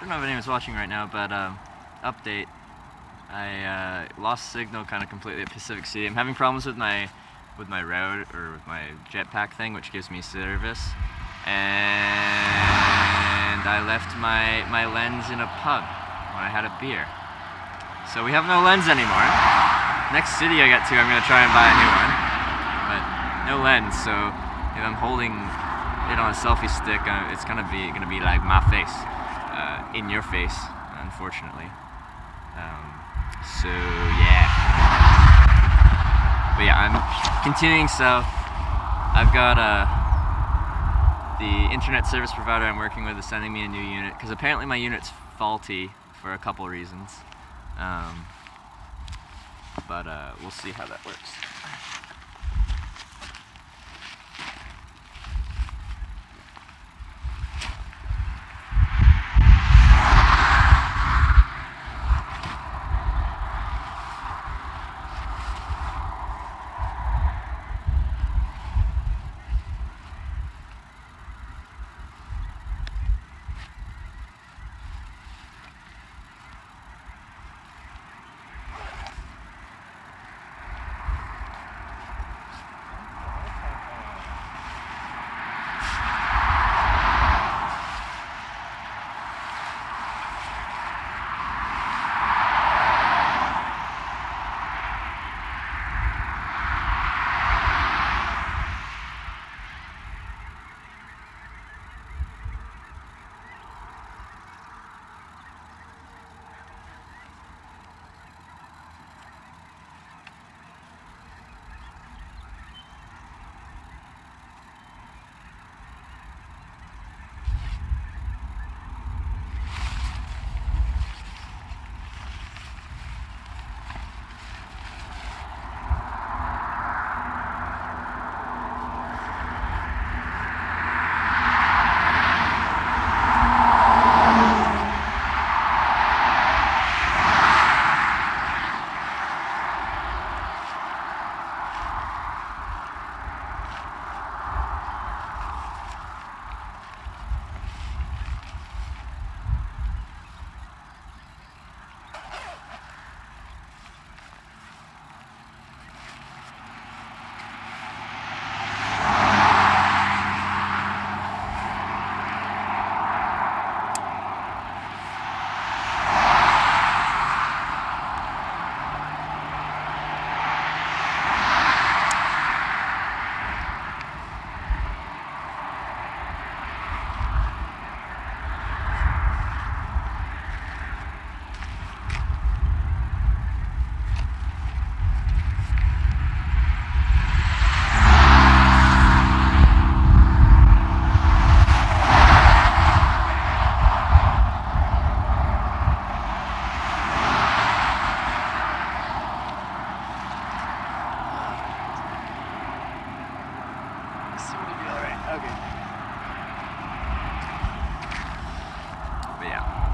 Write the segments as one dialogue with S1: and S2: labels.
S1: don't know if anyone's watching right now, but update. I lost signal kind of completely at Pacific City. I'm having problems with my route or with my jetpack thing, which gives me service. And I left my lens in a pub when I had a beer. So we have no lens anymore. Next city I get to, I'm gonna try and buy a new one, but no lens. So if I'm holding it on a selfie stick, it's gonna be like my face, in your face, unfortunately. So yeah. But yeah, I'm continuing south. I've got the internet service provider I'm working with is sending me a new unit because apparently my unit's faulty for a couple reasons. But we'll see how that works.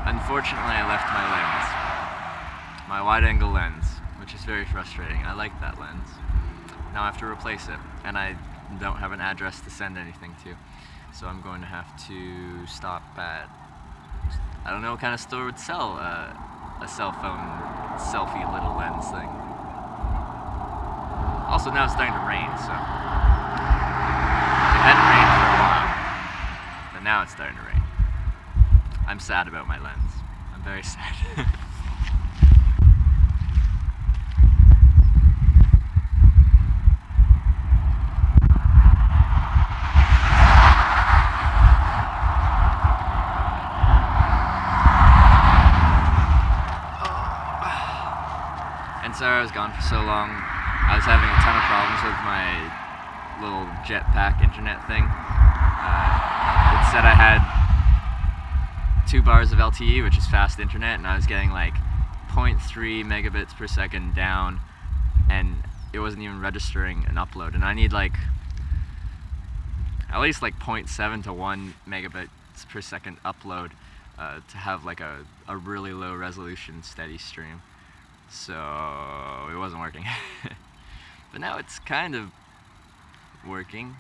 S1: Unfortunately, I left my lens, my wide-angle lens, which is very frustrating. I like that lens. Now I have to replace it, and I don't have an address to send anything to, so I'm going to have to stop at, I don't know what kind of store would sell a cell phone selfie little lens thing. Also, now it's starting to rain, so it hadn't rained for a while, but now it's starting to rain. I'm sad about my lens. I'm very sad. And sorry I was gone for so long. I was having a ton of problems with my little jetpack internet thing. It said I had 2 bars of LTE, which is fast internet, and I was getting like 0.3 megabits per second down, and it wasn't even registering an upload, and I need like at least like 0.7 to 1 megabits per second upload to have like a really low resolution steady stream. So it wasn't working. But now it's kind of working.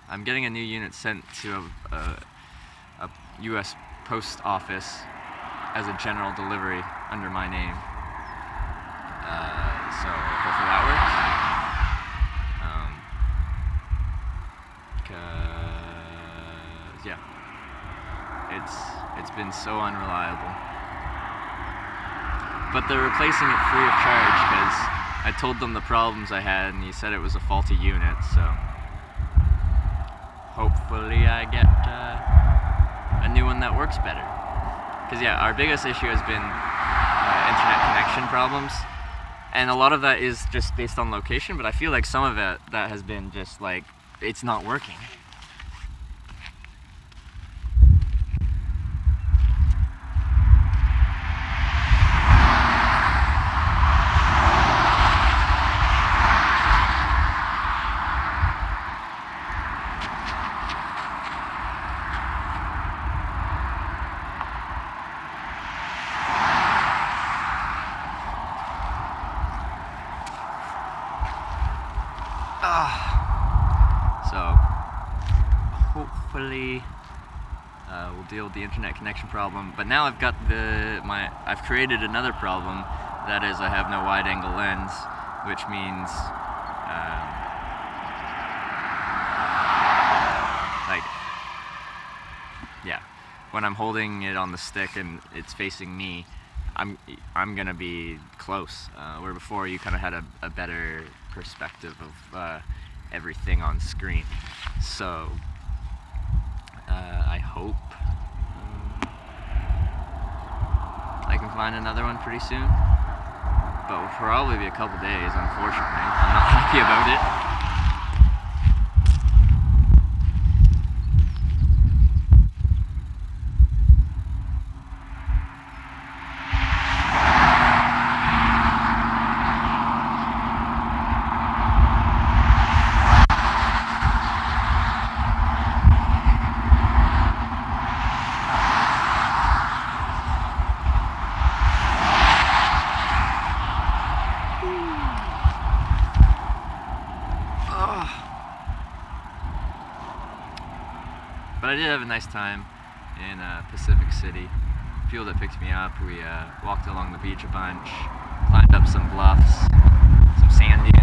S1: I'm getting a new unit sent to a US post office as a general delivery under my name. So hopefully that works. 'Cause yeah, it's been so unreliable. But they're replacing it free of charge because I told them the problems I had, and he said it was a faulty unit. So hopefully I get a new one that works better. Because yeah, our biggest issue has been internet connection problems, and a lot of that is just based on location, but I feel like some of it that has been just like it's not working. So hopefully we'll deal with the internet connection problem. But now I've got I've created another problem. That is, I have no wide-angle lens, which means when I'm holding it on the stick and it's facing me, I'm gonna be close. Where before you kind of had a better perspective of everything on screen. So I hope I can find another one pretty soon, but will probably be a couple days, unfortunately. I'm not happy about it. But I did have a nice time in Pacific City. People that picked me up, we walked along the beach a bunch, climbed up some bluffs, some sand dunes.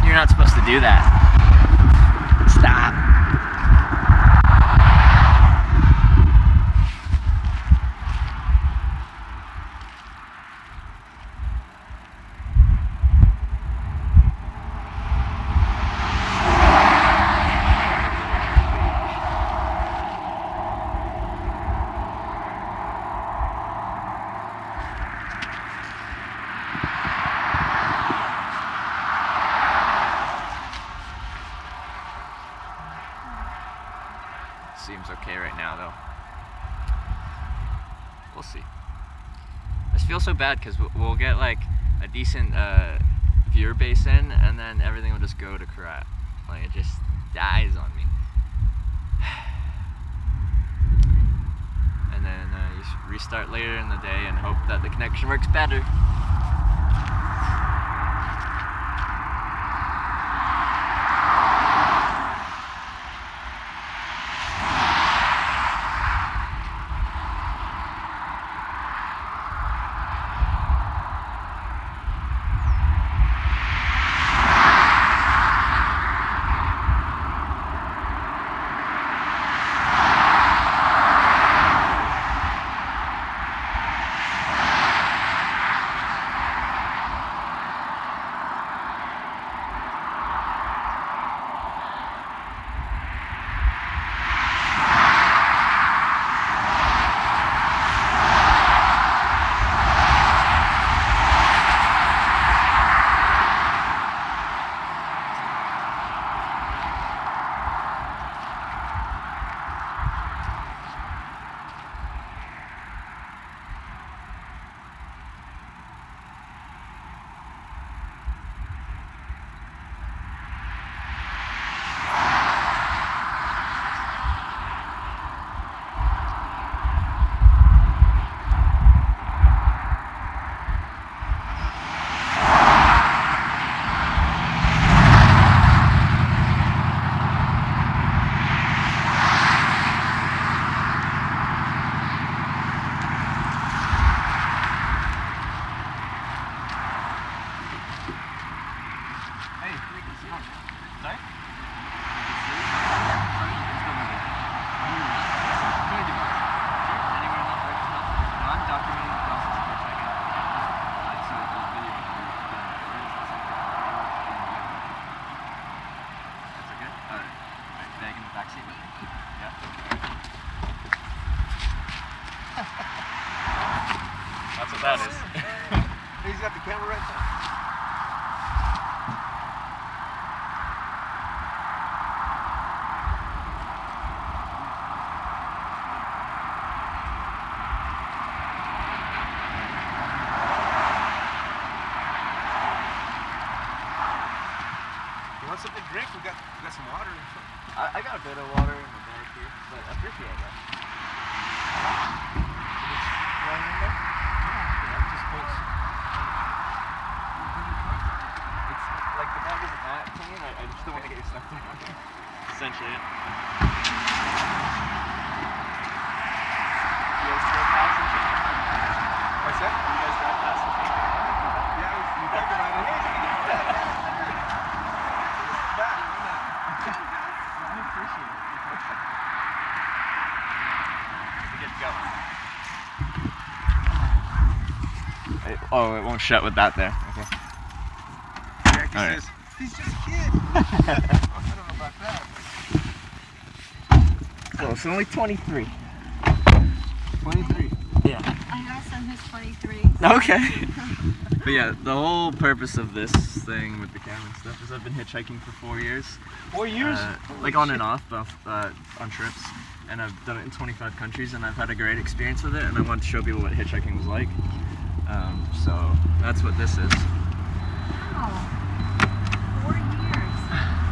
S1: You're not supposed to do that. Stop. Seems okay right now, though. We'll see. I just feel so bad because we'll get like a decent viewer base in, and then everything will just go to crap. Like, it just dies on me. And then you restart later in the day and hope that the connection works better. That's what that is.
S2: He's got the camera right there. You want something to drink? We got some water and something.
S1: I got a bit of water in the bag here, but I appreciate that.
S2: Just close.
S1: It's like the bag isn't that clean. I just don't want to get your stuff there. Essentially it. You guys drive past and shit?
S2: What's that?
S1: You guys drive past and shit?
S2: Yeah, you talk about it. Hey, back.
S1: I appreciate it. We get to go. Oh, it won't shut with that there. Okay.
S2: Jackie
S1: All right.
S2: says, he's just a kid. I don't know about that.
S1: So it's only 23.
S2: 23.
S1: Yeah.
S3: I have a son who's 23.
S1: Okay. But yeah, the whole purpose of this thing with the camera and stuff is I've been hitchhiking for 4 years.
S2: 4 years?
S1: Like on and off, on trips. And I've done it in 25 countries and I've had a great experience with it and I wanted to show people what hitchhiking was like. So that's what this is.
S3: Wow. 4 years.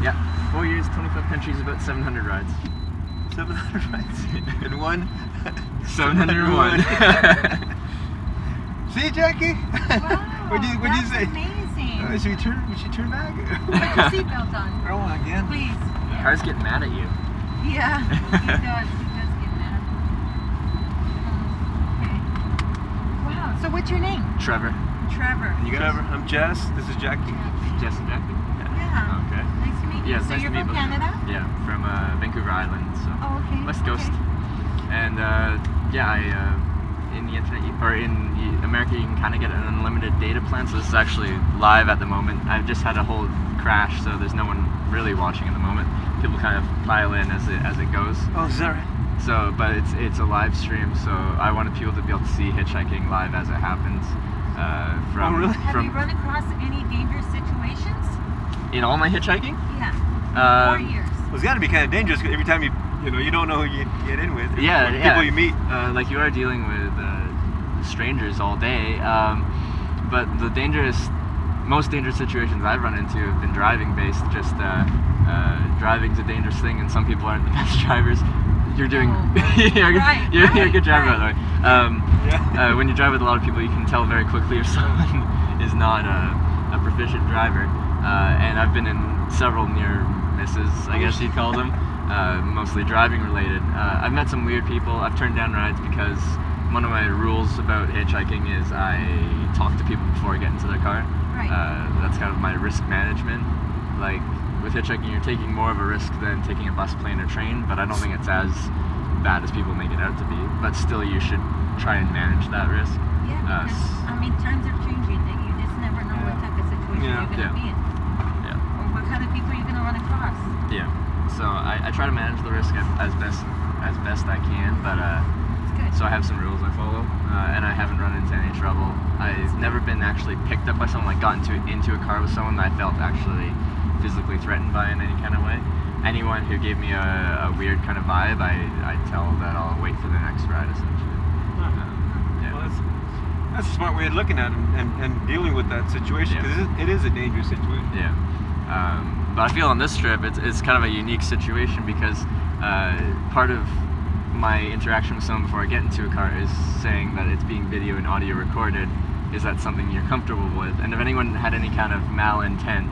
S1: Yeah, 4 years, 25 countries, about 700 rides.
S2: 700 rides. And one.
S1: 701.
S2: See, Jackie?
S3: Wow.
S2: What'd you say?
S3: Amazing.
S2: Should we turn back?
S3: Put your seatbelt on.
S2: Roll again.
S3: Please.
S1: Cars get mad at you.
S3: Yeah, he does. He does get mad. Okay. Wow. So what's your name?
S1: Trevor.
S3: Trevor.
S1: And you guys?
S2: Trevor, I'm Jess. This is Jackie.
S1: Jess and Jackie?
S3: Yeah.
S1: Okay.
S3: Nice to meet you.
S1: Yeah, it's
S3: So
S1: nice
S3: you're
S1: to meet
S3: from
S1: both of you.
S3: Canada?
S1: Yeah, from Vancouver Island, so
S3: Oh, okay.
S1: West Coast.
S3: Okay.
S1: And yeah, in the internet or in America, you can kind of get an unlimited data plan. So this is actually live at the moment. I've just had a whole crash, so there's no one really watching at the moment. People kind of pile in as it goes.
S2: Oh, is that right?
S1: So, but it's a live stream, so I wanted people to be able to see hitchhiking live as it happens. From
S2: Oh, really?
S3: Have you run across any dangerous situations?
S1: in all my hitchhiking.
S3: Yeah. 4 years.
S2: Well, it's got to be kind of dangerous 'cause every time you don't know who you get in with.
S1: Yeah,
S2: or
S1: yeah.
S2: People you meet.
S1: Like you are dealing with strangers all day. But the most dangerous situations I've run into have been driving based. Just driving's a dangerous thing, and some people aren't the best drivers. You're doing, you're a good driver, by the way.
S2: Yeah.
S1: When you drive with a lot of people, you can tell very quickly if someone is not a proficient driver. And I've been in several near misses, I guess you'd call them, mostly driving related. I've met some weird people. I've turned down rides because one of my rules about hitchhiking is I talk to people before I get into their car.
S3: Right.
S1: That's kind of my risk management. Like with hitchhiking, you're taking more of a risk than taking a bus, plane, or train, but I don't think it's as bad as people make it out to be. But still, you should try and manage that risk.
S3: Yeah, because, I mean, times are changing and you just never know what type of situation you're going to be in.
S1: Yeah.
S3: Or what kind of people you're going to run across.
S1: Yeah. So I try to manage the risk as best I can, but
S3: It's good.
S1: so I have some rules I follow, and I haven't run into any trouble. I've never been actually picked up by someone, like got into a car with someone that I felt actually physically threatened by in any kind of way. Anyone who gave me a weird kind of vibe, I tell that I'll wait for the next ride, essentially. Yeah.
S2: Well, that's a smart way of looking at it and dealing with that situation, because it is a dangerous situation.
S1: Yeah. But I feel on this trip, it's kind of a unique situation because part of my interaction with someone before I get into a car is saying that it's being video and audio recorded. Is that something you're comfortable with? And if anyone had any kind of malintent,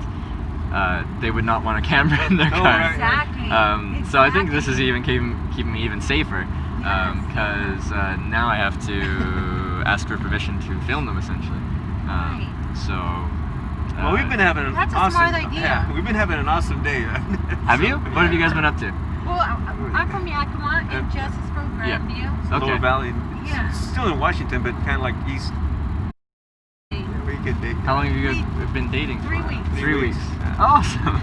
S1: they would not want a camera in their car.
S2: Right.
S3: Exactly.
S1: So I think this is even keeping me even safer because now I have to ask for permission to film them essentially.
S3: Right.
S1: So.
S2: Well, we've been having an
S3: That's a
S2: awesome.
S3: smart idea.
S2: Yeah, we've been having an awesome day.
S1: Have you? What have you guys been up to?
S3: Well, I'm from Yakima and Jess is from Grandview.
S1: Okay.
S2: Lower Valley.
S3: Yeah.
S2: It's still in Washington, but kind of like east. Where you could date.
S1: How long have you guys been dating?
S3: 3 weeks.
S1: 3 weeks.
S2: Yeah.
S1: Awesome.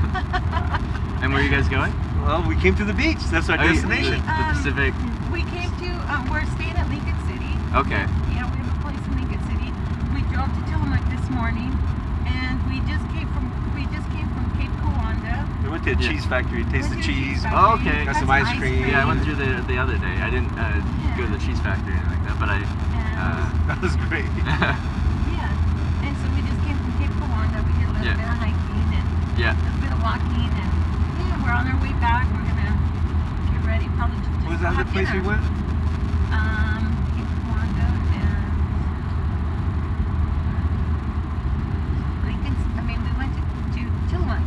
S1: And where are you guys going?
S2: Well, we came to the beach. That's our destination.
S1: The Pacific.
S3: We came to, we're staying at Lincoln City.
S1: Okay.
S3: Yeah, we have a place in Lincoln drove to Tillamook this morning, and we just came from Cape Kiwanda.
S2: We went to a cheese factory, taste the
S3: Went to a
S2: cheese.
S3: factory,
S1: Oh, okay.
S2: Got
S3: got
S2: some ice cream.
S1: Yeah, I went through the other day. I didn't go to the cheese factory or anything like that, but I.
S2: That was great.
S3: Yeah, and so we just came from Cape Kiwanda. We did a little
S1: Yeah.
S3: bit of hiking and
S1: Yeah.
S3: a little bit of walking, and yeah, we're on our way back. We're gonna get ready, probably just
S2: What was that other
S3: have
S2: place we
S3: dinner.
S2: went?
S3: Cape Kiwanda and Lincoln. I mean, we went to Tillamook.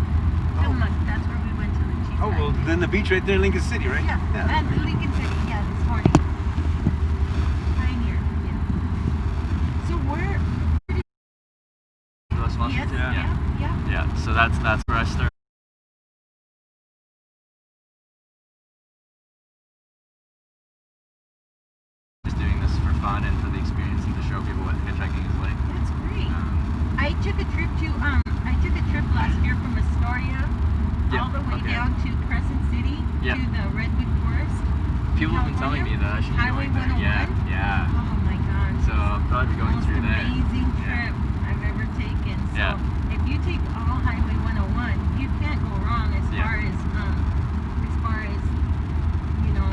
S3: Tillamook. That's where we went to the cheese
S2: Oh, well,
S3: factory.
S2: then the beach right there in Lincoln City, right?
S3: Yeah, and Lincoln City. Yeah, this morning. Pioneer. Yeah. So where?
S1: Los Montes?
S3: Yes.
S1: Yeah.
S3: Yeah.
S1: Yeah. So that's where I started. Just doing this for fun and for the experience and to show people what hitchhiking is like.
S3: That's great.
S1: Um,
S3: I took a trip last year from Astoria
S1: Yeah,
S3: all the way
S1: okay.
S3: down to Crescent City
S1: Yeah.
S3: to the Redwood Forest.
S1: People have been telling me that I should be
S3: Highway
S1: going there.
S3: 101?
S1: Yeah.
S3: Oh my gosh.
S1: So I'll probably be going
S3: Most
S1: through there.
S3: amazing
S1: Yeah.
S3: trip I've ever taken. So
S1: Yeah.
S3: if you take all Highway 101, you can't go wrong as
S1: Yeah.
S3: far as you know,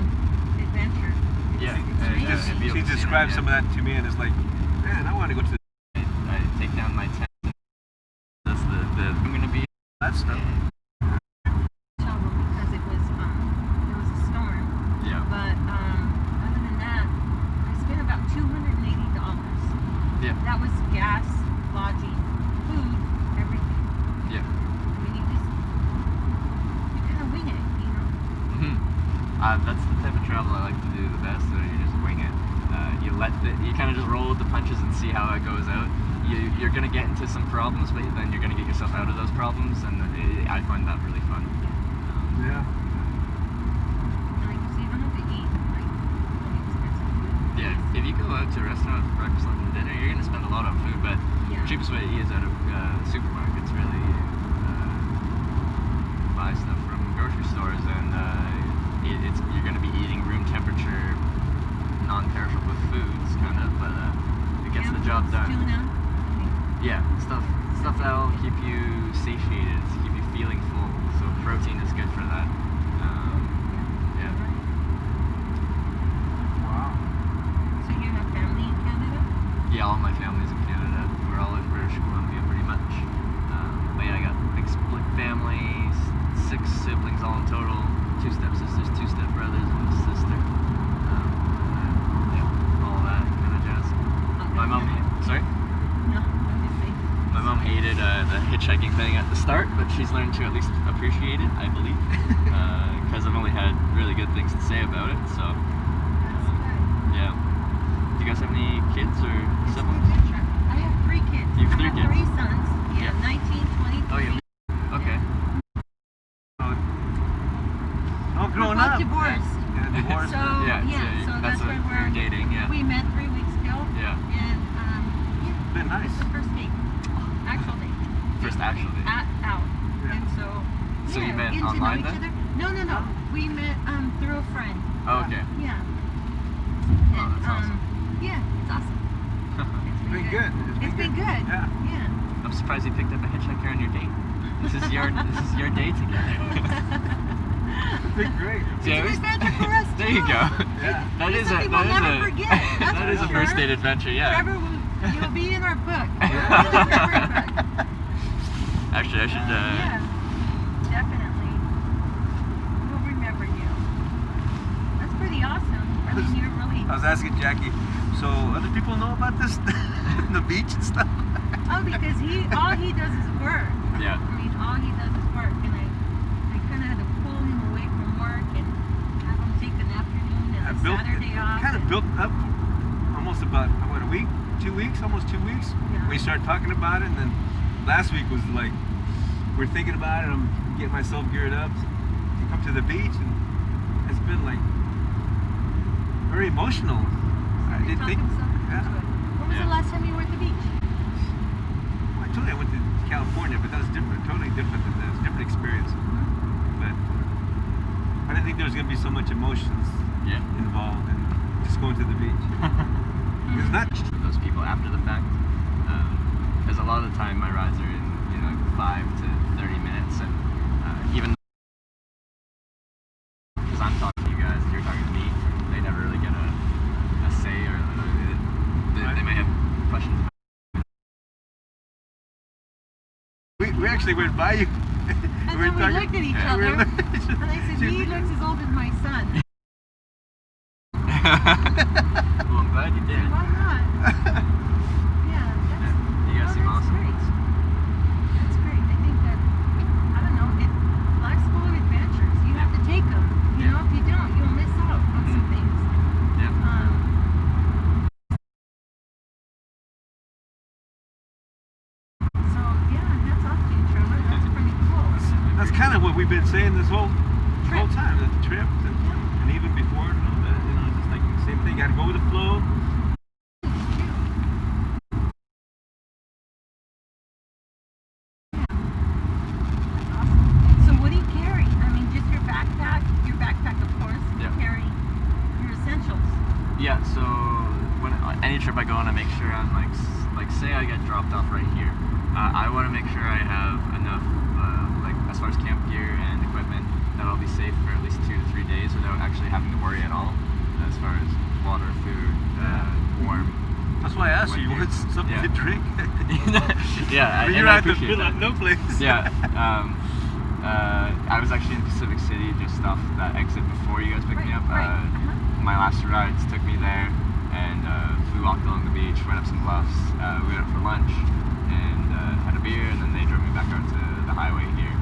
S3: adventure.
S1: Yeah,
S3: It's
S1: and,
S3: amazing.
S1: and be able
S2: She
S1: to see
S2: described
S1: that,
S2: some of that to me, and it's like, man, I want to go to
S1: I take down my tent. That's the I'm gonna be
S2: that stuff.
S3: Shovel because it was a storm.
S1: yeah.
S3: But other than that, I spent about $280.
S1: Yeah.
S3: That was gas, lodging, food, everything.
S1: Yeah.
S3: I mean, you kind of wing it, you know.
S1: That's the type of travel I like to do the best. So you just wing it. You kind of just roll with the punches and see how it goes out. You're gonna get into some problems, but then you're gonna get yourself out of those problems, and I find that really fun.
S2: Yeah.
S3: Like you say, you don't have to eat like really expensive food.
S1: Yeah, if you go out to a restaurant for breakfast, lunch, and dinner, you're gonna spend a lot on food, but
S3: Yeah.
S1: the cheapest way to eat is out of supermarkets, really. Buy stuff from grocery stores, and you're gonna be eating room temperature, non-perishable foods, kind of, but it gets the job done.
S3: Tuna.
S1: Yeah, stuff that'll keep you satiated, keep you feeling full. So protein is good for that. Yeah.
S2: Wow.
S3: So you have family in Canada?
S1: Yeah, all my family's in Canada. We're all in British Columbia, pretty much. But yeah, I got a big split family, 6 siblings all in total, 2 stepsisters, 2 stepbrothers, and a sister. Yeah, all that kind of jazz. My mom, sorry?
S3: No, I'm just saying.
S1: My mom hated the hitchhiking thing at the start, but she's learned to at least appreciate it, I believe, because I've only had really good things to say about it. So,
S3: That's good.
S1: yeah. Do you guys have any kids or
S3: It's an
S1: siblings?
S3: adventure. I have 3 kids.
S1: You have 3
S3: I have
S1: kids?
S3: 3 sons. Yeah,
S1: Yeah.
S3: 19, 23.
S1: Oh, yeah. Okay.
S2: Oh, growing
S3: We're both
S2: up.
S3: divorced.
S2: Yeah, divorced.
S3: So so that's
S1: what
S3: where
S1: you're
S3: we're
S1: dating. Yeah.
S3: We met 3 weeks ago.
S1: Yeah.
S3: And
S2: Been nice.
S3: the first date, actual date,
S1: First actual date.
S3: out.
S2: Yeah.
S3: And so.
S1: So you met
S3: getting to know
S1: online
S3: each
S1: then?
S3: other. No. We met through a friend.
S1: Oh, okay.
S3: Yeah.
S1: Oh,
S3: And,
S1: that's awesome.
S3: Yeah, it's awesome.
S2: It's been good.
S3: It's been good.
S2: Yeah.
S3: Yeah.
S1: I'm surprised you picked up a hitchhiker on your date. This is your day together.
S2: It's been great.
S1: See, I
S3: It's
S1: always-
S3: an adventure for us
S1: There you
S3: too.
S1: go.
S2: Yeah.
S1: That
S3: It's
S1: is
S3: something
S1: that
S3: we'll
S1: is
S3: never forget. That's
S1: that
S3: for
S1: is a
S3: sure.
S1: first date adventure. Yeah.
S3: Trevor, you'll be in our book. You'll be in our book.
S1: Actually, I should.
S3: Yeah, definitely. We'll remember you. That's pretty awesome. I mean, you're really.
S2: I was asking Jackie, so other people know about this, the beach and stuff?
S3: Oh, because all he does is work.
S1: Yeah.
S3: I mean, all he does is work, and I kind of had to pull him away from work and have him take an afternoon and a Saturday off.
S2: Kind of
S3: and-
S2: built up almost about, what, a week? 2 weeks? Almost 2 weeks?
S3: Yeah.
S2: We started talking about it, and then last week was like, we're thinking about it, I'm getting myself geared up to come to the beach, and it's been like very emotional. I didn't
S3: Talk
S2: think,
S3: himself into
S2: yeah.
S3: it. When was
S1: Yeah.
S3: the last time you were at the beach?
S2: Well, I told you I went to California, but that was different, totally different than this, different experience. But I didn't think there was going to be so much emotions
S1: Yeah.
S2: involved in just going to the beach. It's not
S1: For those people after the fact. Because a lot of the time my rides are in 5 to 30 minutes, and even because I'm talking to you guys and you're talking to me, they never really get a say, or they may have questions.
S2: We actually went by you.
S3: And then we looked at each other, and I said, he looks as old as my son.
S1: Well, I'm glad you did.
S3: Why not? Yeah,
S1: You guys seem awesome.
S3: Great. That's great. I think that, I don't know, life's full of adventures. You have to take them. You know, if you don't, you'll miss out on some things.
S1: Yeah.
S3: So, yeah, hats off to you, Trevor. That's pretty cool.
S2: That's kind of what we've been saying this whole time. The trip,
S3: Yeah.
S2: and even before and all that. Just like the same thing. Got to go with the flow.
S3: So what do you carry? I mean, just your backpack. Your backpack, of course. You carry your essentials.
S1: Yeah, so when any trip I go on, I make sure I'm like say I get dropped off right here. I want to make sure I have enough, like as far as camp gear and equipment, that I'll be safe for at least 2 to 3 days without actually having to worry at all, as far as water, food, warm.
S2: That's why I asked you. What's something to drink?
S1: Yeah,
S2: But you're
S1: I
S2: at the
S1: appreciate
S2: middle
S1: that.
S2: of no place.
S1: Yeah. I was actually in Pacific City, just off that exit before you guys picked me up. My last rides took me there, and we walked along the beach, went up some bluffs, we went out for lunch, and had a beer, and then they drove me back out to the highway here.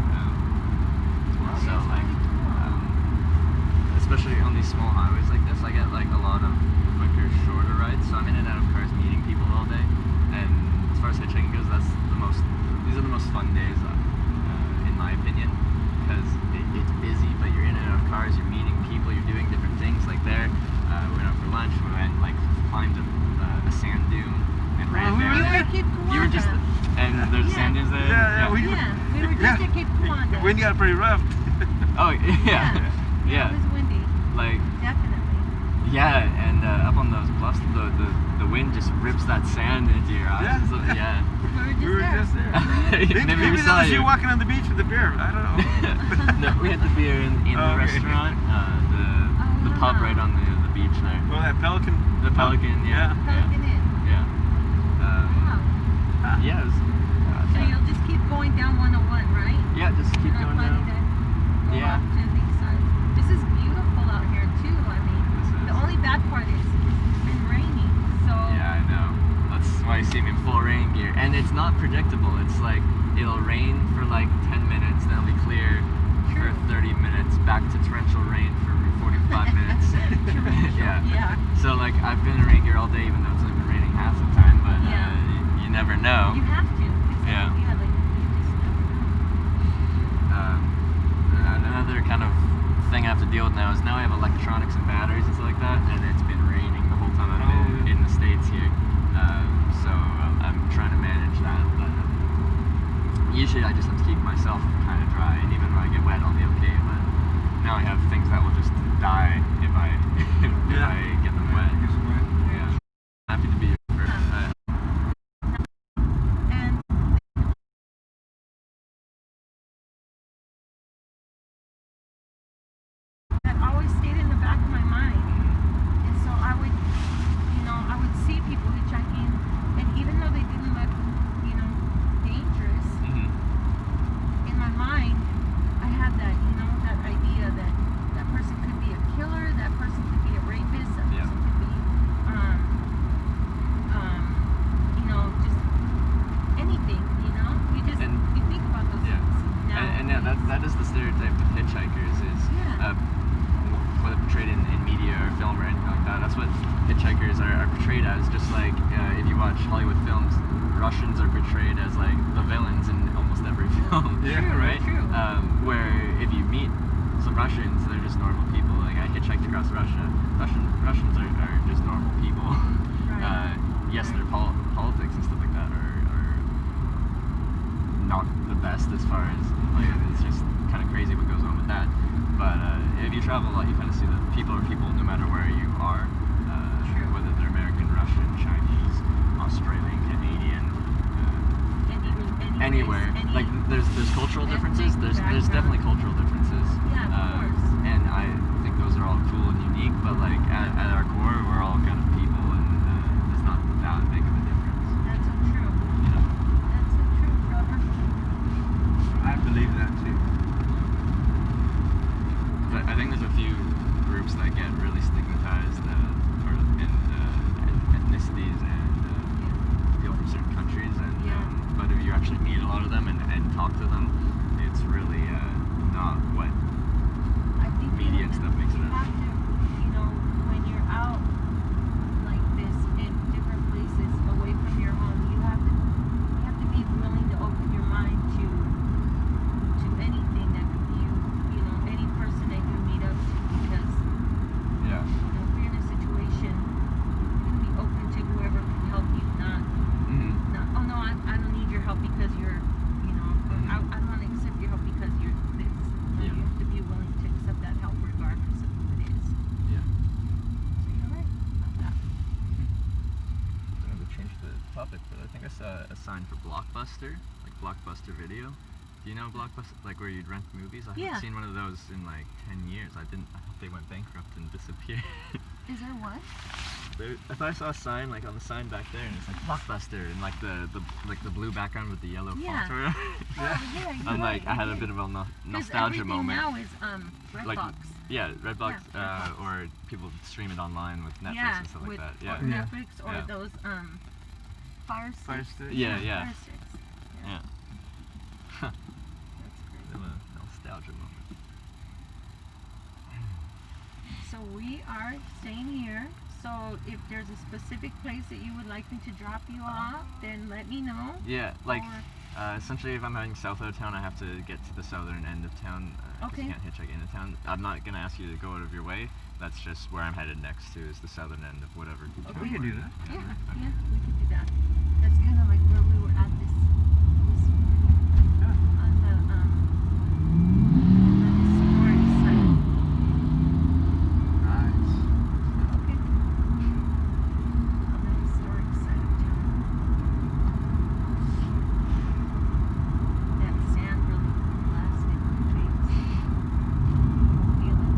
S1: So like, especially on these small highways like this, I get like a lot of quicker, shorter rides. So I'm in and out of cars meeting people all day, and as far as hitchhiking goes, these are the most fun days, in my opinion, because it's busy, but you're in and out of cars, you're meeting people, you're doing different things. Like there, we went out for lunch, we went climbed a sand dune and ran down there. You were just, and there's sand dunes there.
S2: We were
S3: just at Cape Kiwanda.
S2: The wind got pretty rough.
S1: Oh yeah.
S3: Yeah, it was windy.
S1: Like,
S3: definitely.
S1: Yeah, and up on those bluffs, the wind just rips that sand into your eyes. Yeah.
S3: We were just there.
S2: Maybe
S1: we saw
S2: you walking on the beach with the beer. I don't know.
S1: No, we had the beer in the restaurant, the pub right on the beach there.
S2: Oh, that Pelican.
S1: The Pelican, yeah.
S3: Pelican Inn.
S1: Yeah.
S3: Wow.
S1: Yeah, it was.
S3: So you'll just keep going down 101, right?
S1: Yeah, just keep
S3: You're
S1: going
S3: not
S1: down.
S3: planning to go off to these sides. This is beautiful out here too. I mean, the only bad part is it's been raining. So
S1: yeah, I know. That's why you see me in full rain gear, and it's not predictable. It's like it'll rain for like 10 minutes, then it'll be clear for 30 minutes, back to torrential rain for 45 minutes. Yeah. So like I've been in rain gear all day, even though it's only been raining half the time. But you never know.
S3: You have to.
S1: Yeah.
S3: Like, you just never know.
S1: Another kind of thing I have to deal with now is I have electronics and batteries and stuff like that, and it's been raining the whole time I've been in the States here. So I'm trying to manage that, but usually I just have to keep myself kind of dry, and even when I get wet I'll be okay, but now I have things that will just die if I get them wet. Yeah. Happy to be here.
S3: And that always stayed in the back of my mind. And so I would see people hitchhiking, and even though they didn't look, dangerous, in my mind, I had that, that idea that that person could be a killer, that person could be a rapist, that person could be, just anything, you think about those things.
S1: And that is the stereotype with hitchhikers is whether portrayed in media or film or anything like that. That's what hitchhikers are portrayed as. Just like if you watch Hollywood films, Russians are portrayed as like the villains in almost every film. Right?
S3: True.
S1: Where if you meet some Russians, they're just normal people. Like I hitchhiked across Russia. Russians are just normal people.
S3: Right.
S1: Yes, their politics and stuff like that are not the best as far as like it's just kind of crazy what goes on with that. But if you travel a lot, you kind of see that people are people no matter where you are, whether they're American, Russian, Chinese, Australian, Canadian, cultural differences. There's
S3: background.
S1: definitely cultural differences.
S3: Yeah, of course.
S1: And I think those are all cool and unique. But like at our core, we're all kind of people, and there's not that big of a difference.
S3: That's so true.
S1: You know?
S3: That's so true, Trevor.
S2: I believe that too.
S1: 'Cause I think there's a few groups that get really stigmatized, in ethnicities and people from certain countries, and
S3: Yeah.
S1: but if you actually meet a lot of them and talk to them, it's really not what
S3: I think
S1: media and stuff makes it
S3: you
S1: up.
S3: have to, you know, when you're out like this in different places away from your home, you have to be willing to open your mind to anything that you know, any person that you meet up to, because
S1: Yeah.
S3: you know, if you're in a situation, you're gonna be open to whoever can help you, not oh no, I don't need your help because you're, you know, or I don't want to accept your help because you're this. No,
S1: Yeah.
S3: you have to be willing to accept that help regardless of who it is.
S1: Yeah.
S3: So you're right about that.
S1: We changed the topic, but I think I saw a sign for Blockbuster, like Blockbuster Video. Do you know Blockbuster, like where you'd rent movies? I
S3: Yeah.
S1: haven't seen one of those in like 10 years. I hope they went bankrupt and disappeared.
S3: Is there one?
S1: I thought I saw a sign like on the sign back there, and it's like Blockbuster, and like the blue background with the yellow
S3: Yeah.
S1: font around.
S3: Oh yeah, you're
S1: And like
S3: right,
S1: I had
S3: you
S1: a
S3: did.
S1: bit of a
S3: 'Cause
S1: nostalgia
S3: everything
S1: moment.
S3: now is Redbox.
S1: Like, yeah, Redbox,
S3: Yeah, Redbox.
S1: or people stream it online with Netflix
S3: Yeah,
S1: and stuff like
S3: with
S1: that.
S3: or
S1: Yeah.
S2: Yeah.
S3: Netflix or
S1: Yeah.
S3: those Fire Sticks.
S2: Fire Stick?
S1: Yeah, yeah.
S3: Fire Sticks.
S1: Yeah.
S3: That's
S1: Bit of
S3: crazy.
S1: a nostalgia moment.
S3: So we are staying here. So if there's a specific place that you would like me to drop you off, then let me know.
S1: Yeah, like
S3: Or-
S1: essentially, if I'm heading south out of town, I have to get to the southern end of town. 'Cause
S3: Okay.
S1: you can't hitchhike into town. I'm not gonna ask you to go out of your way. That's just where I'm headed next to, is the southern end of whatever.
S3: Okay.
S2: We can do that.
S3: Yeah,
S1: Okay.
S3: yeah, we could do that. That's kind of like where we were at this
S2: Yeah.
S3: on the historic site.
S2: Nice.
S3: Okay. On the historic side of town. That sand really blasted my face. Feel it.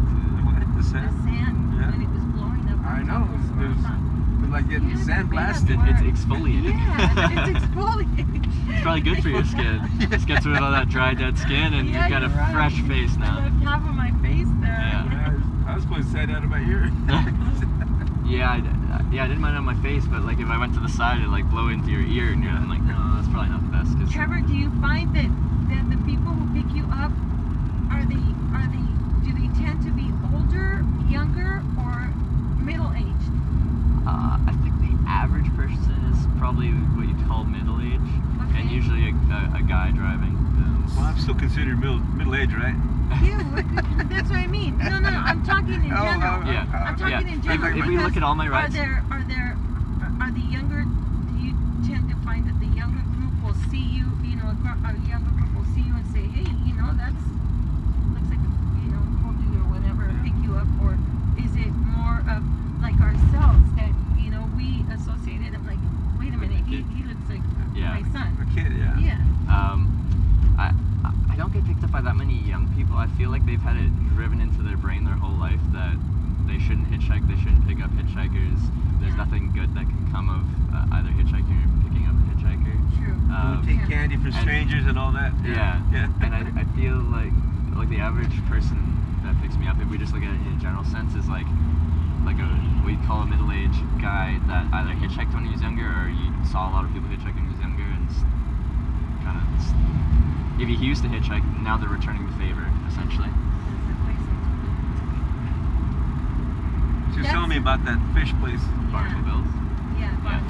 S2: The what? The
S3: The
S2: sand?
S3: sand
S2: Yeah.
S3: when it was blowing up.
S2: I
S3: on
S2: know,
S3: top of
S2: it was-
S3: the-
S2: It's like getting
S3: Yeah,
S2: sand
S3: the big
S2: blasted.
S3: one.
S1: It's exfoliated.
S3: Yeah, it's exfoliating.
S1: It's probably good for your skin. Just gets rid of all that dry, dead skin, and
S3: Yeah,
S1: you've got a
S3: you're right.
S1: fresh face
S3: I
S1: now.
S3: left half of my face there.
S1: Yeah.
S2: I was supposed to say that about your.
S1: Yeah, I didn't mind on my face, but like if I went to the side, it'd like blow into your ear, and I'm like, no, that's probably not the best. 'Cause
S3: Trevor, do you find that the people who pick you up do they tend to be older, younger, or middle aged?
S1: I think the average person is probably what you'd call middle-aged,
S3: Okay.
S1: and usually a guy driving.
S2: Well, I'm still considered middle age, right?
S3: Yeah, that's what I mean. No, I'm talking in general.
S1: Yeah.
S3: I'm talking
S1: Yeah.
S3: in general.
S1: If we look at all my rides,
S3: Are the younger? Do you tend to find that the younger group will see you? You know, a younger group will see you and say, "Hey, you know, that's looks like a cool dude or whatever."
S2: Yeah.
S3: Pick you up, or is it more of like ourselves that we associated him like, wait a minute, he looks like
S1: Yeah.
S3: my son.
S2: A kid, yeah.
S3: Yeah.
S1: I don't get picked up by that many young people. I feel like they've had it driven into their brain their whole life that they shouldn't hitchhike, they shouldn't pick up hitchhikers. There's
S3: Yeah.
S1: nothing good that can come of either hitchhiking or picking up a hitchhiker.
S3: True.
S2: Don't take
S3: Yeah.
S2: candy from strangers and all that.
S1: Yeah.
S2: Yeah.
S1: And I feel like the average person that picks me up, if we just look at it in a general sense, is like we call a middle-aged guy that either hitchhiked when he was younger, or you saw a lot of people hitchhiking when he was younger, and kind of, if he used to hitchhike, now they're returning the favor, essentially.
S3: That's the place
S2: She was telling me about that fish place.
S1: Barnacle Bills.
S3: Yeah,
S1: Yeah.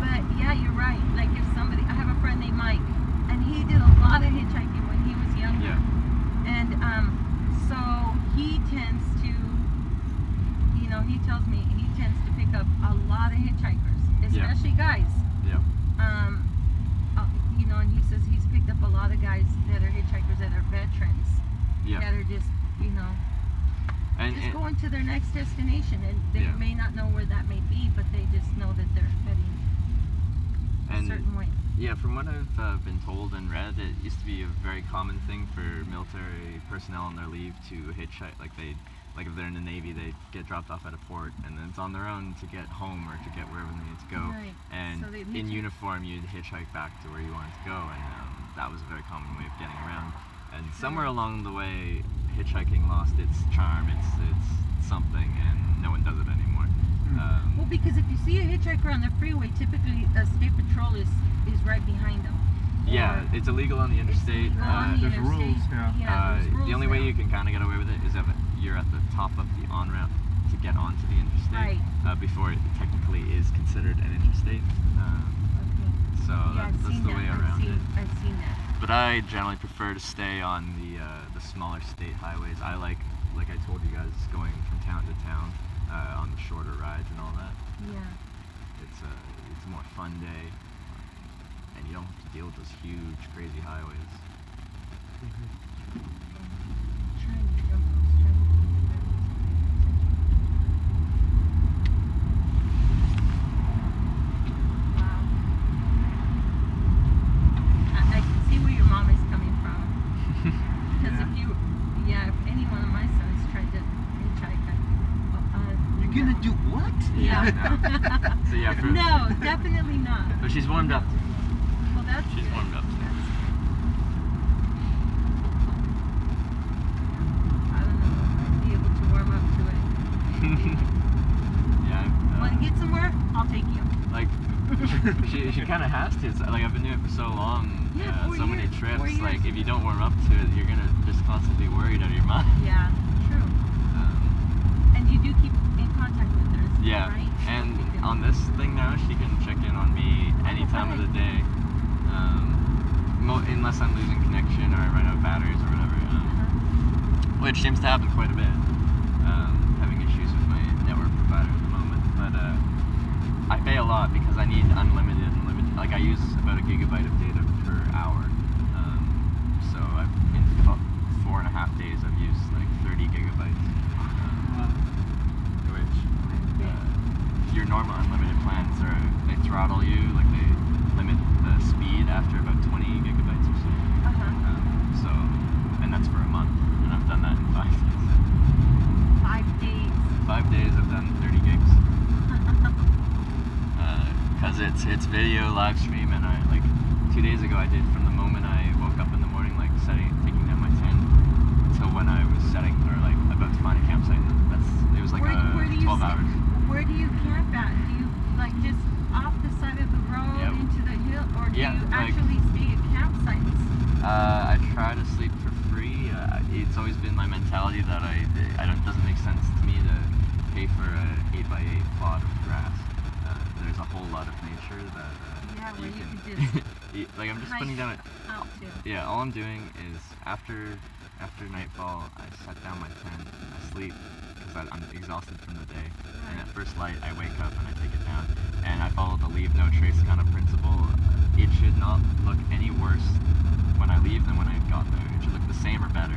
S3: But yeah, you're right. Like if somebody, I have a friend named Mike, and he did a lot of hitchhiking when he was younger.
S1: Yeah.
S3: And so he tends to, he tells me he tends to pick up a lot of hitchhikers, especially guys.
S1: Yeah.
S3: And he says he's picked up a lot of guys that are hitchhikers that are veterans,
S1: Yeah.
S3: that are just,
S1: And
S3: just going to their next destination, and they
S1: Yeah.
S3: may not know where that may be, but they just know that they're heading a
S1: and
S3: certain way.
S1: Yeah, from what I've been told and read, it used to be a very common thing for military personnel on their leave to hitchhike. Like if they're in the Navy, they get dropped off at a port, and then it's on their own to get home or to get wherever they need to go.
S3: Right.
S1: And
S3: So they'd
S1: in
S3: hitchhike.
S1: uniform, you'd hitchhike back to where you wanted to go, and that was a very common way of getting around. And somewhere along the way, hitchhiking lost its charm. It's something, and no one does it anymore.
S3: Well, because if you see a hitchhiker on the freeway, typically a state patrol is right behind them.
S1: Yeah,
S3: Or
S1: it's illegal on the interstate.
S3: illegal on the
S2: there's rules,
S3: interstate.
S2: yeah.
S3: There's rules
S1: The only way
S3: now.
S1: you can kind of get away with it is if you're at the top of the on-ramp to get onto the interstate before it technically is considered an interstate.
S3: Okay.
S1: So
S3: Yeah, I've
S1: that's
S3: seen
S1: the
S3: that.
S1: way around it.
S3: I've seen that.
S1: But I generally prefer to stay on the smaller state highways. I like I told you guys, going from town to town on the shorter rides and all that.
S3: Yeah.
S1: It's a more fun day, and you don't have to deal with those huge, crazy highways.
S3: Trying to jump. I was trying to keep it Wow. I can see where your mom is coming from. Because if any one of my sons tried to hitchhike,
S2: You're gonna do what?
S3: Yeah.
S1: So yeah,
S3: No, definitely not.
S1: But she's warmed up.
S3: Well, that's
S1: She's
S3: good.
S1: warmed up.
S3: I don't know if I'd be able to warm up to it.
S1: Yeah.
S3: Want to get somewhere? I'll take you.
S1: Like she kind of has to. It's like I've been doing it for so long,
S3: Yeah, 4
S1: so many
S3: years,
S1: trips.
S3: 4 years.
S1: Like if you don't warm up to it, you're gonna just constantly worried out of your mind.
S3: Yeah, true. And you do keep in contact with her,
S1: Yeah,
S3: right?
S1: and on this thing now, she can check in on me any time of the day, unless I'm losing connection or I run out of batteries or whatever, which seems to happen quite a bit. Having issues with my network provider at the moment, but I pay a lot because I need unlimited. Like I use about 1 gigabyte of data per hour, so in about 4.5 days I've used like 30 gigabytes. Which your normal unlimited plans they throttle you, like they limit the speed after about 20 gigabytes or so. So, and that's for a month, and I've done that in 5 days.
S3: 5 days.
S1: 5 days I've done 30 gigs. Because it's video live stream, and I like 2 days ago I did from the moment I woke up in the morning, like taking down my tent, till when I was setting or like about to find a campsite. It was like
S3: Where do you
S1: 12
S3: stay?
S1: hours.
S3: Where do you camp at? Do you like just off the side of the road
S1: Yep.
S3: into the hill, or do
S1: Yeah,
S3: you
S1: like-
S3: actually stay at campsites?
S1: I try to sleep for free. It's always been my mentality that it doesn't make sense to me to pay for an 8x8 plot of grass. There's a whole lot of nature that
S3: Yeah, where you
S1: can
S3: could just
S1: like I'm just
S3: hike
S1: putting down
S3: out to.
S1: Yeah, all I'm doing is after nightfall, I set down my tent, I sleep because I'm exhausted from the day, and at first light I wake up and I take it down, and I follow the leave no trace kind of principle. It should not look any worse when I leave than when I got there. It should look the same or better.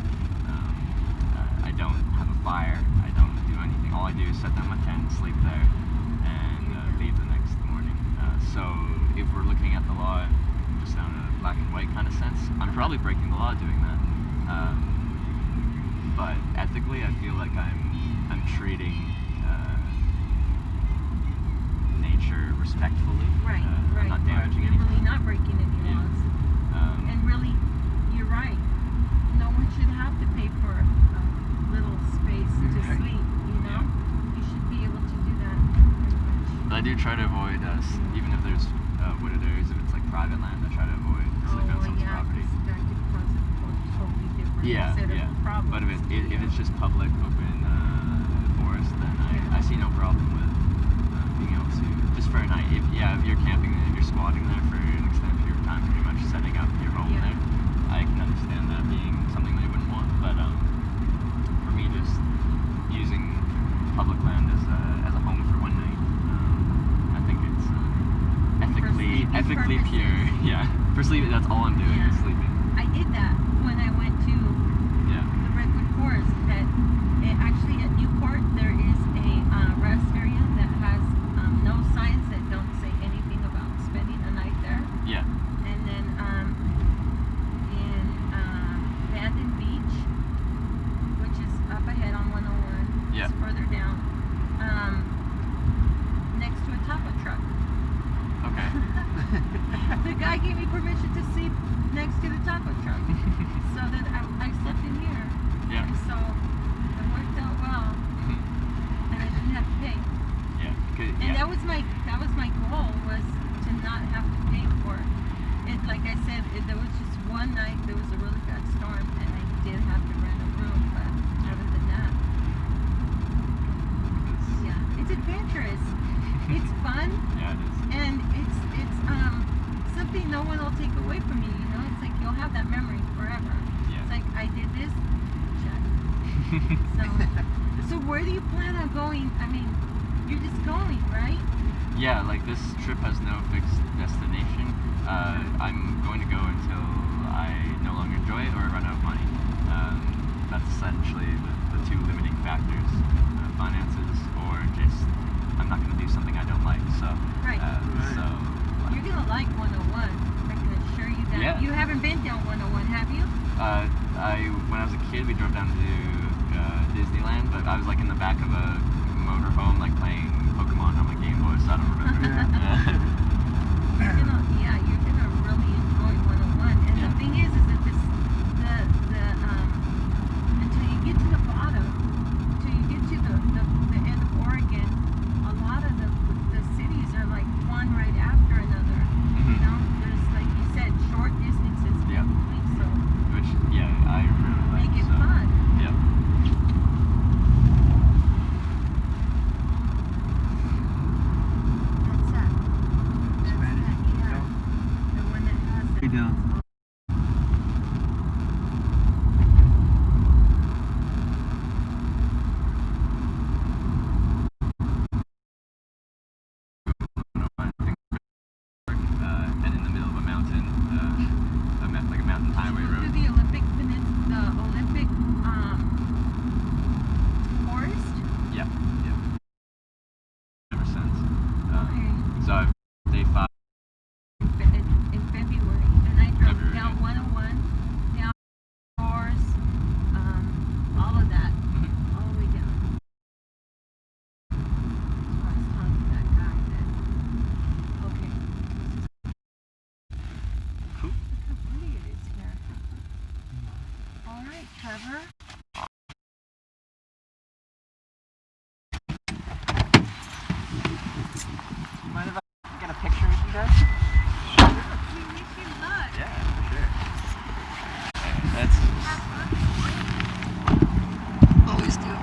S1: I don't have a fire, I don't do anything. All I do is set down my tent, sleep there, and leave the next morning. So if we're looking at the law just on a black and white kind of sense, I'm probably breaking the law doing that. But ethically, I feel like I'm treating nature respectfully.
S3: Right,
S1: I'm not damaging
S3: You're
S1: anything.
S3: really not breaking any
S1: Yeah.
S3: laws.
S1: Um,
S3: And really, you're right. No one should have to pay for a little space to
S2: Right.
S3: sleep, you know?
S1: Yeah.
S3: You should be able to do that pretty much.
S1: But I do try to avoid, even if there's wooded areas, if it's like private land, I try to avoid sleeping on someone's property.
S3: because that could cause a totally different
S1: Yeah,
S3: set
S1: yeah.
S3: of problems.
S1: But if it's just public, open forest, then I see no problem with being able to, just for a night. If you're camping, if you're squatting there for an extended period of time, pretty much setting up your home
S3: Yeah.
S1: there, I can understand that being something they wouldn't want. But for me, just using public land as a home for one night, I think it's ethically
S3: sleeping
S1: pure.
S3: purposes.
S1: Yeah, for sleeping, that's all I'm doing
S3: Yeah.
S1: is sleeping.
S3: I did that when I went to
S1: Yeah.
S3: the Redwood Forest. Actually, at Newport, there is a rest area that has no signs that don't say anything about spending a night there.
S1: Yeah.
S3: gave me permission to sleep next to the taco truck, so that I slept in here.
S1: Yeah.
S3: And so it worked out well, and I didn't have to pay.
S1: Yeah.
S3: And that was my goal, was to not have to pay for it. Like I said, there was just one night there was a really bad storm, and I did have to rent a room. But other than that, yeah, it's adventurous. It's fun.
S1: Yeah, it is.
S3: And it's something no one will take away from you. You know, it's like you'll have that memory forever.
S1: Yeah.
S3: It's like I did this. Check. So where do you plan on going? I mean, you're just going, right?
S1: Yeah, like this trip has no fixed destination. I'm going to go until I no longer enjoy it or run out of money. That's essentially the two limiting factors: finances, or just I'm not going to do something I don't like. So,
S3: Right.
S1: so
S3: You're gonna like 101. I can assure you that.
S1: Yeah.
S3: You haven't been down 101, have you?
S1: when I was a kid, we drove down to Disneyland, but I was like in the back of a motorhome, like playing Pokemon on my Game Boy, so I don't remember.
S3: You're gonna really enjoy 101. And
S1: Yeah.
S3: the thing is that this, until you get to the bottom, until you get to the end of Oregon, a lot of the cities are like one right after another. You know, there's, like you said, short distances
S1: Yeah.
S3: between, so
S1: Which, yeah, I really like.
S3: make it
S1: so.
S3: fun.
S1: Yeah.
S3: That's that. Yeah. The one that has
S2: Way down.
S1: And in the middle of a mountain, like a mountain highway
S3: To
S1: road.
S3: the Olympic forest.
S1: Yeah, yeah. Ever since.
S3: Okay.
S1: So I've day 5.
S3: In February, and I drove
S1: February.
S3: down 101, down Forest, all of that, all the way down. So I was talking to that guy that, okay,
S1: Cool.
S3: look how pretty it is here. All right, Trevor.
S1: Mind if I get a picture with you guys?
S3: We wish you luck.
S1: Yeah, for sure. That's
S3: Have fun.
S1: always do.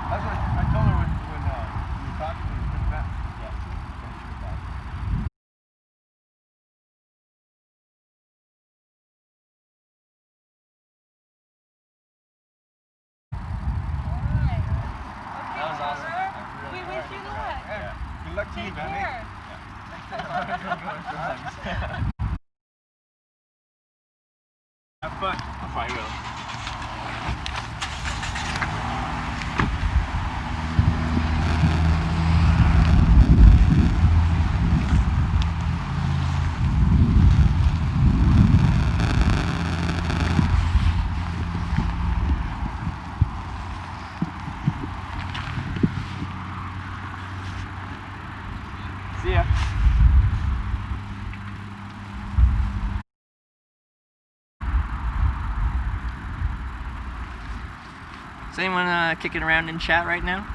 S2: That's what I told her when we were talking to Chris Matt.
S1: That was awesome.
S3: We wish you luck.
S2: Good luck to you,
S3: Take
S2: man.
S3: care.
S2: Have fun.
S1: I'll probably will. See ya. Is anyone kicking around in chat right now?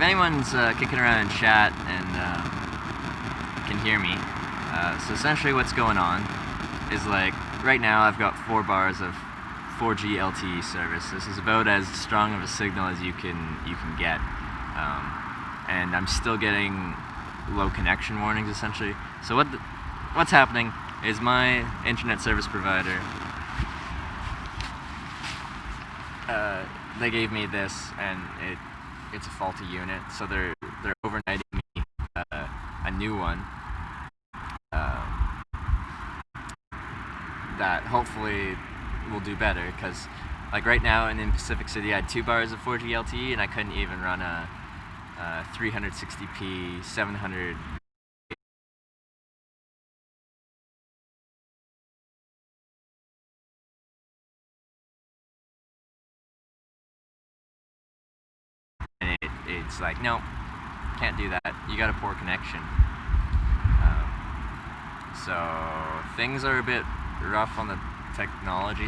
S1: anyone's kicking around in chat and can hear me, so essentially what's going on is, like, right now I've got 4 bars of 4G LTE service. This is about as strong of a signal as you can get, and I'm still getting low connection warnings essentially. So what's happening is my internet service provider, they gave me this, and it's a faulty unit, so they're overnighting me a new one that hopefully will do better, because like right now in Pacific City I had 2 bars of 4G LTE and I couldn't even run a 360p 700. And it's like, no, can't do that. You got a poor connection. So things are a bit rough on the technology.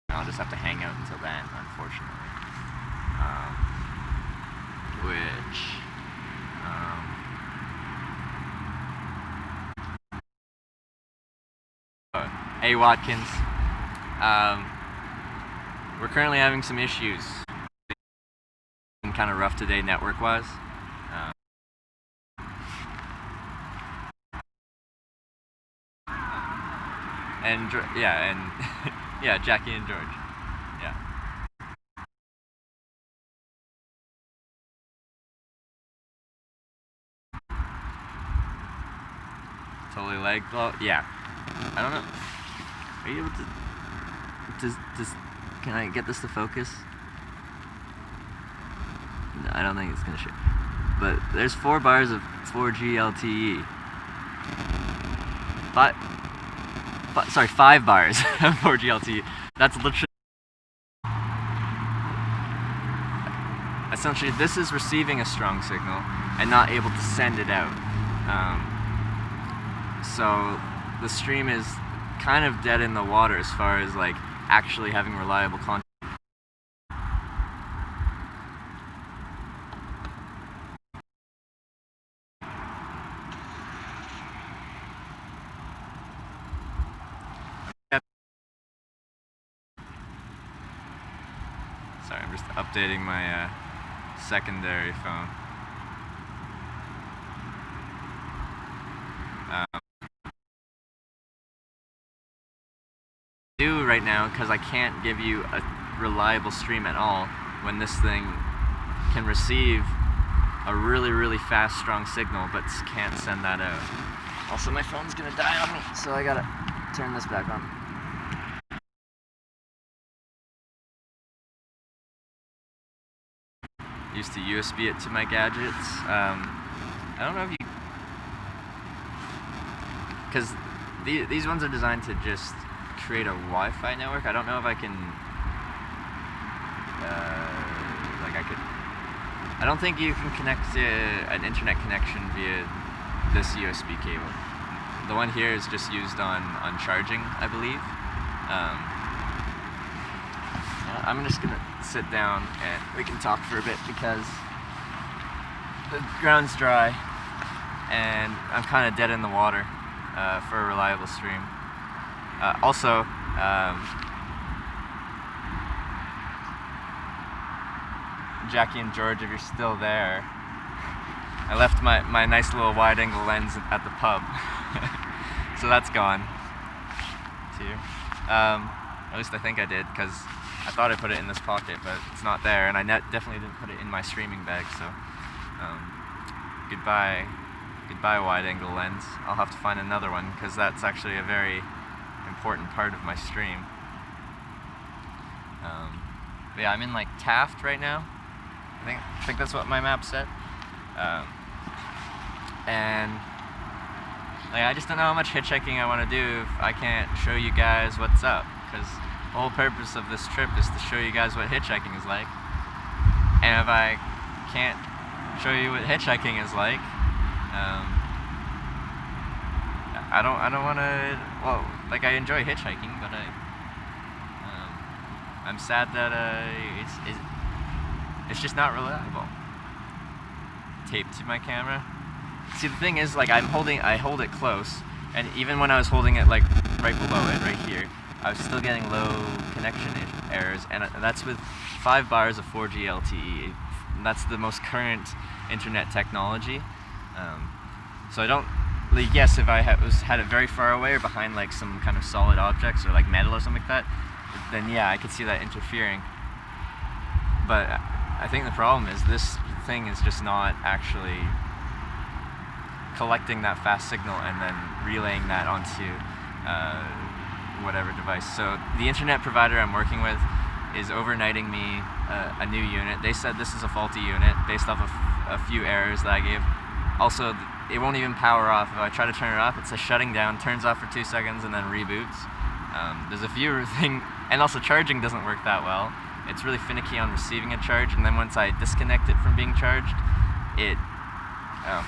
S1: I'll just have to hang out until then, unfortunately. Hey Watkins, we're currently having some issues. Kind of rough today network-wise. And yeah, Jackie and George. Yeah. Totally lag. Well, yeah. I don't know. Are you able to? Can I get this to focus? No, I don't think it's gonna show. But there's 4 bars of 4G LTE. 5 bars of 4G LTE. That's literally. Essentially, this is receiving a strong signal and not able to send it out. So the stream is kind of dead in the water as far as like actually having reliable content. Sorry, I'm just updating my secondary phone. Do right now, because I can't give you a reliable stream at all when this thing can receive a really, really fast, strong signal, but can't send that out. Also, my phone's gonna die on me, so I gotta turn this back on. Used to USB it to my gadgets. I don't know if you, because these ones are designed to just create a Wi-Fi network. I don't know if I can, I don't think you can connect to an internet connection via this USB cable. The one here is just used on charging, I believe. I'm just gonna sit down and we can talk for a bit because the ground's dry and I'm kind of dead in the water for a reliable stream. Also, Jackie and George, if you're still there, I left my nice little wide-angle lens at the pub, so that's gone too. At least I think I did, because I thought I put it in this pocket, but it's not there, and I definitely didn't put it in my streaming bag. So, goodbye wide-angle lens. I'll have to find another one because that's actually a very important part of my stream. But yeah, I'm in like Taft right now. I think that's what my map said. And like, I just don't know how much hitchhiking I want to do if I can't show you guys what's up. Because the whole purpose of this trip is to show you guys what hitchhiking is like. And if I can't show you what hitchhiking is like, yeah. I don't want to. Well, like I enjoy hitchhiking, but I'm sad that it's just not reliable. Taped to my camera. See, the thing is, like I hold it close, and even when I was holding it like right below it, right here, I was still getting low connection errors, and that's with 5 bars of 4G LTE. And that's the most current internet technology. So I don't. Like, yes, if I had it very far away or behind like some kind of solid objects or like metal or something like that, then yeah, I could see that interfering. But I think the problem is this thing is just not actually collecting that fast signal and then relaying that onto whatever device. So the internet provider I'm working with is overnighting me a new unit. They said this is a faulty unit based off of a few errors that I gave. Also, it won't even power off. If I try to turn it off, it's shutting down, turns off for 2 seconds, and then reboots. There's a few things, and also charging doesn't work that well. It's really finicky on receiving a charge, and then once I disconnect it from being charged, it... Oh.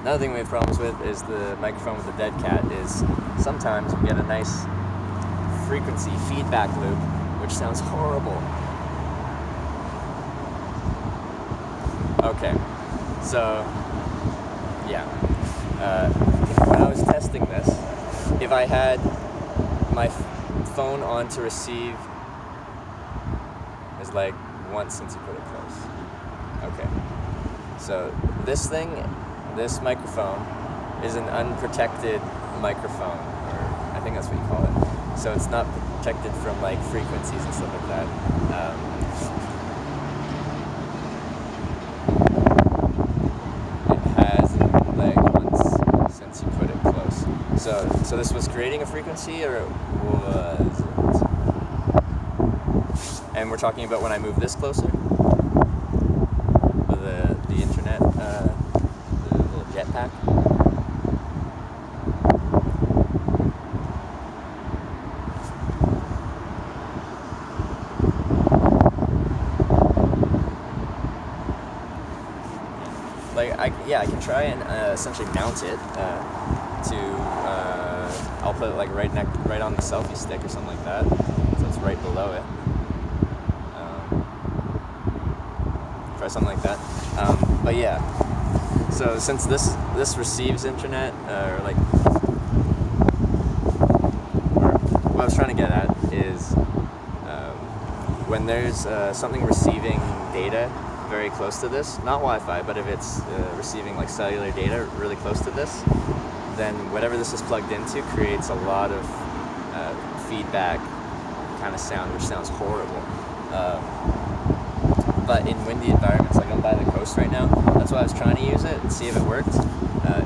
S1: Another thing we have problems with is the microphone with the dead cat is sometimes we get a nice frequency feedback loop, which sounds horrible. Okay, so yeah, when I was testing this, if I had my phone on to receive, it's like once since you put it close. Okay, so this microphone is an unprotected microphone, or I think that's what you call it. So it's not protected from like frequencies and stuff like that. So this was creating a frequency, or was it? And we're talking about when I move this closer, the internet, the little jetpack. Like I can try and essentially mount it I'll put it like right on the selfie stick or something like that, so it's right below it. Try something like that. But yeah, so since this receives internet, what I was trying to get at is when there's something receiving data very close to this, not Wi-Fi, but if it's receiving like cellular data really close to this, then whatever this is plugged into creates a lot of feedback kind of sound, which sounds horrible. But in windy environments, like I'm by the coast right now, that's why I was trying to use it and see if it worked,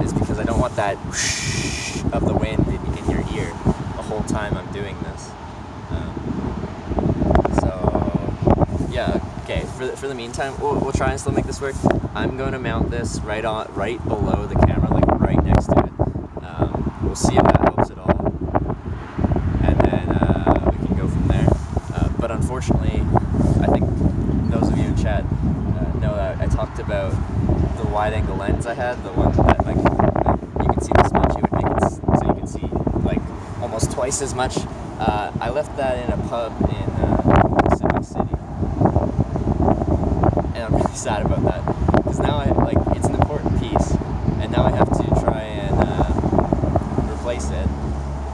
S1: is because I don't want that whoosh of the wind in your ear the whole time I'm doing this. Yeah, okay, for the meantime, we'll try and still make this work. I'm going to mount this right below the camera, like right next to it. We'll see if that helps at all, and then we can go from there. But unfortunately, I think those of you in chat know that I talked about the wide-angle lens I had, the one that like you can see this much, it would make it so you can see like almost twice as much. I left that in a pub in Pacific City, and I'm really sad about that because now it's an important piece, and now I have to try and replace it,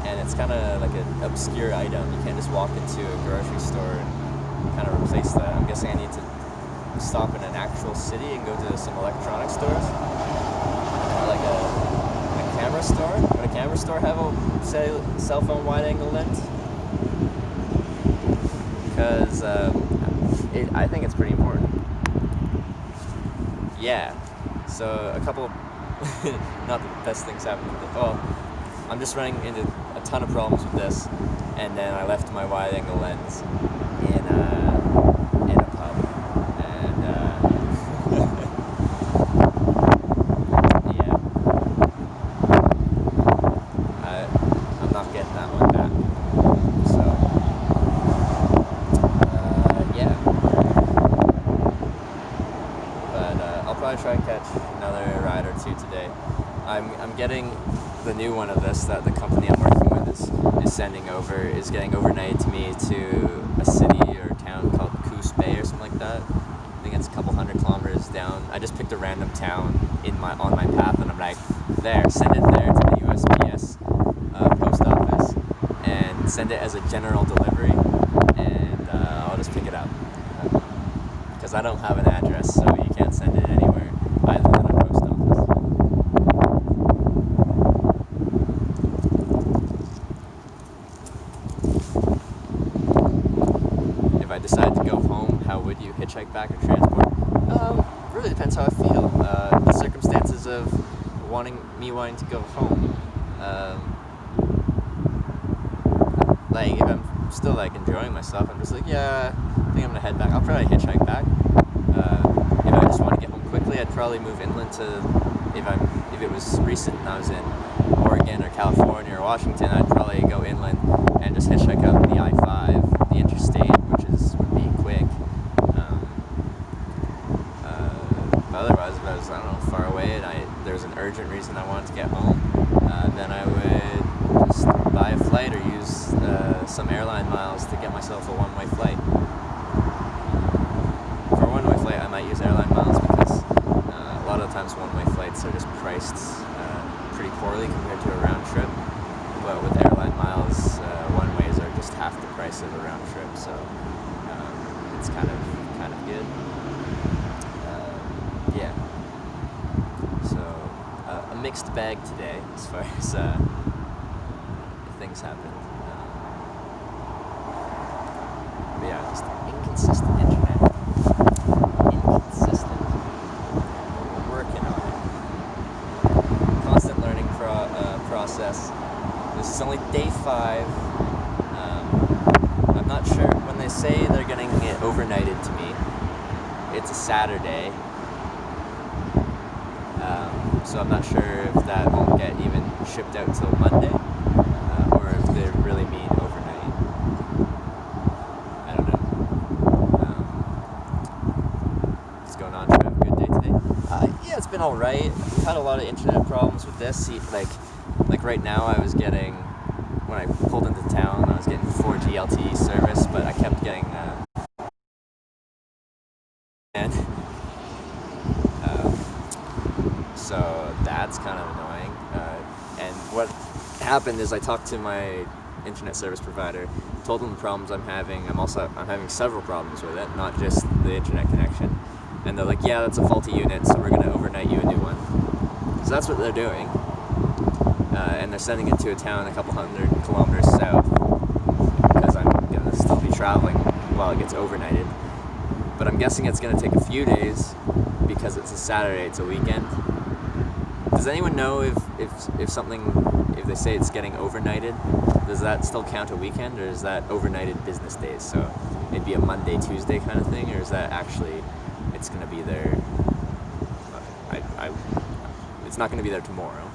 S1: and it's kind of like an obscure item. You can't just walk into a grocery store and kind of replace that. I'm guessing I need to stop in an actual city and go to some electronic stores, or like a camera store. Would a camera store have a cell phone wide-angle lens? Because I think it's pretty important. Yeah. So a couple, not the best things happened. Well, I'm just running into a ton of problems with this, and then I left my wide-angle lens in a pub, and yeah, I'm not getting that one back. So yeah, but the new one of this that the company I'm working with is sending over is getting overnighted to me to a city or town called Coos Bay or something like that. I think it's a couple 100 kilometers down. I just picked a random town on my path, and I'm like, there, send it there to the USPS post office, and send it as a general delivery, and I'll just pick it up. Because I don't have an address, so you can't send it anywhere other than a post office. If I decide to go home, how would you hitchhike back or transport? Really depends how I feel. The circumstances of wanting to go home. Like, if I'm still like enjoying myself, I'm just like, yeah, I think I'm gonna head back. I'll probably hitchhike back. If I just want to get home quickly, I'd probably move inland to, if it was recent and I was in Oregon or California or Washington, I'd probably go inland and just hitchhike up the I-5, the interstate, which would be quick. But otherwise, if I was, I don't know, far away and there was an urgent reason I wanted to get home, then I would just buy a flight or use some airline miles to get myself a one-way flight. For a one-way flight, I might use airline miles because a lot of the times one-way flights are just priced pretty poorly compared to a round trip. But with airline miles, one-ways are just half the price of a round trip, so it's kind of good. Yeah. So a mixed bag today as far as things happen. But yeah, just inconsistent internet. Inconsistent. We're working on it. Constant learning process. This is only day 5. I'm not sure when they say they're getting it overnighted to me. It's a Saturday. So I'm not sure if that won't get even shipped out till Monday, or if they really mean overnight. I don't know. What's going on? Should I have a good day today? Yeah, it's been all right. I've had a lot of internet problems with this. Like right now, I was getting, when I pulled into town, I was getting 4G LTE service, but I kept getting so that's kind of annoying. And what happened is I talked to my internet service provider, told them the problems I'm having. I'm having several problems with it, not just the internet connection. And they're like, yeah, that's a faulty unit, so we're going to overnight you a new one. So that's what they're doing. And they're sending it to a town a couple 100 kilometers south, because I'm going to still be traveling while it gets overnighted. But I'm guessing it's going to take a few days because it's a Saturday, it's a weekend. Does anyone know if they say it's getting overnighted, does that still count a weekend, or is that overnighted business days? So it'd be a Monday, Tuesday kind of thing, or is that actually it's going to be there? It's not going to be there tomorrow.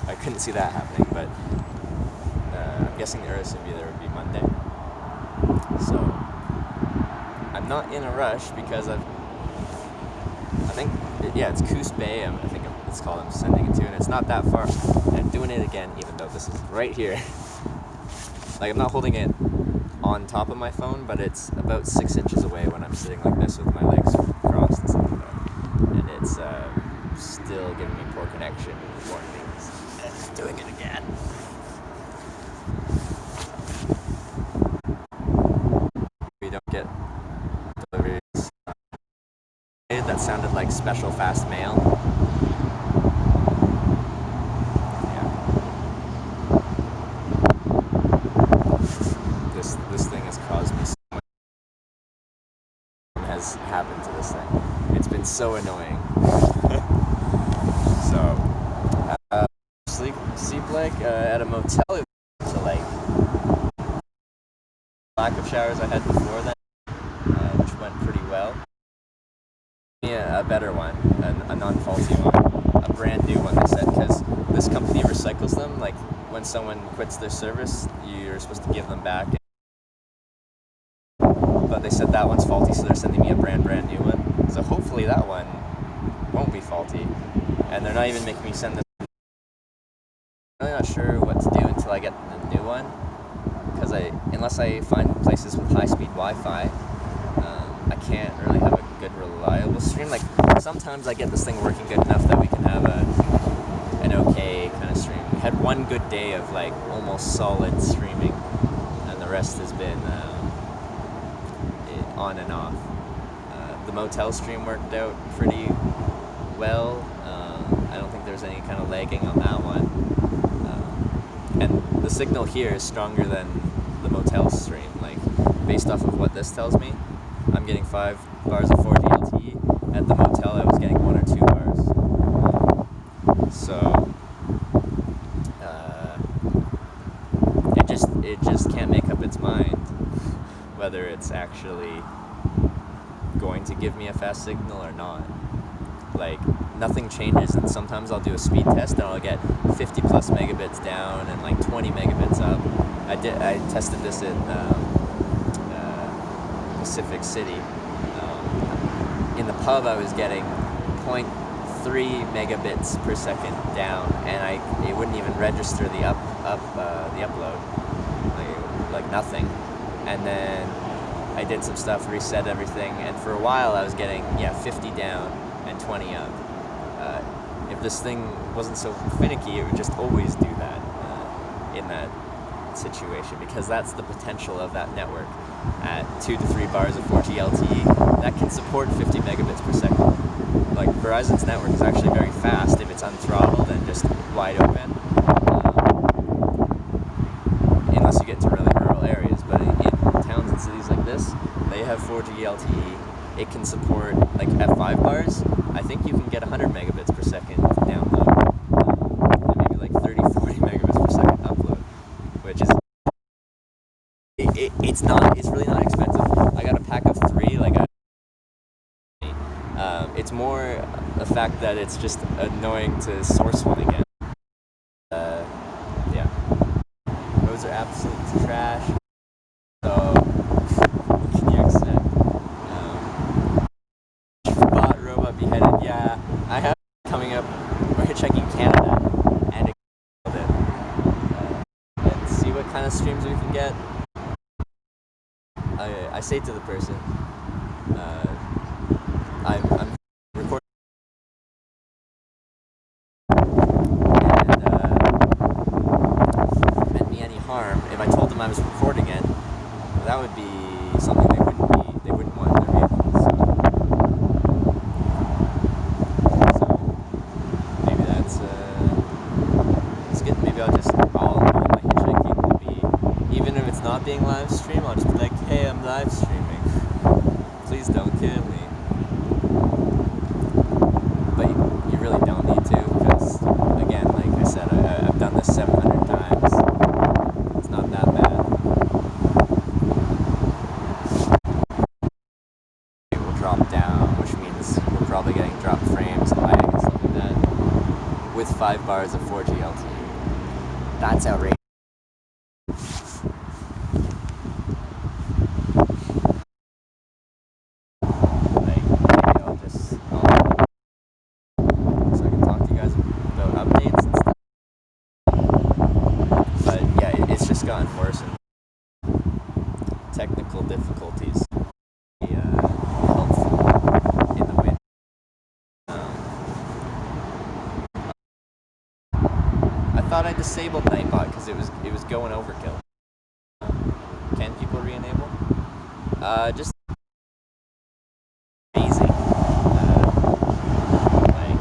S1: I couldn't see that happening, but I'm guessing the earliest would be Monday. So I'm not in a rush because I think it's Coos Bay. I think it's called. I'm sending it to, and it's not that far. And I'm doing it again, even though this is right here. Like, I'm not holding it on top of my phone, but it's about 6 inches away when I'm sitting like this with my legs crossed and stuff like that. And it's still giving me poor connection warnings. And it's doing it again. We don't get deliveries. That sounded like special fast mail. Yeah. This thing has caused me so much. Has happened to this thing. It's been so annoying. So, sleep like at a motel. So like lack of showers I had before then, which went pretty well. A better one, a non-faulty one, a brand new one, they said, because this company recycles them. Like, when someone quits their service, you're supposed to give them back. But they said that one's faulty, so they're sending me a brand new one. So hopefully that one won't be faulty. And they're not even making me send this I'm really not sure what to do until I get the new one, because unless I find places with high-speed Wi-Fi, I can't really have a good reliable stream. Like sometimes I get this thing working good enough that we can have an okay kind of stream. We had one good day of like almost solid streaming, and the rest has been on and off. The motel stream worked out pretty well. I don't think there's any kind of lagging on that one. And the signal here is stronger than the motel stream. Like, based off of what this tells me, I'm getting 5 bars of 4G LTE. At the motel, I was getting 1 or 2 bars. So, it just can't make up its mind whether it's actually going to give me a fast signal or not. Like, nothing changes, and sometimes I'll do a speed test and I'll get 50 plus megabits down and like 20 megabits up. I tested this in Pacific City. In the pub, I was getting 0.3 megabits per second down, and it wouldn't even register the upload, like nothing. And then I did some stuff, reset everything, and for a while I was getting 50 down and 20 up. If this thing wasn't so finicky, it would just always do that in that situation, because that's the potential of that network. At 2 to 3 bars of 4G LTE, that can support 50 megabits per second. Like, Verizon's network is actually very fast if it's unthrottled and just wide open, unless you get to really rural areas. But in towns and cities like this, they have 4G LTE. It can support, like, at 5 bars, I think you can get 100 megabits per second download, and maybe like 30, 40 megabits per second upload, which is, it's really not expensive. I got a pack of 3, it's more the fact that it's just annoying to source one again. Yeah. Roads are absolute trash, so what can you expect? Bot robot beheaded, yeah. I have coming up, we're hitchhiking Canada, and it killed it. Let's see what kind of streams we can get. I say to the person, I'm recording, and if it meant me any harm, if I told them I was recording it, that would be something they wouldn't want in their vehicles. So maybe that's good. Maybe all my hitchhiking will be, even if it's not being live streamed, I'll just be like, hey, I'm live streaming. Please don't kill me. But you really don't need to, because, again, like I said, I've done this 700 times. It's not that bad. It will drop down, which means we're probably getting dropped frames and lag and stuff like that, with 5 bars of 4G LTE. That's outrageous. Gotten worse, and technical difficulties helpful in the wind. I thought I disabled Nightbot because it was going overkill. Can people re-enable? Just amazing. Like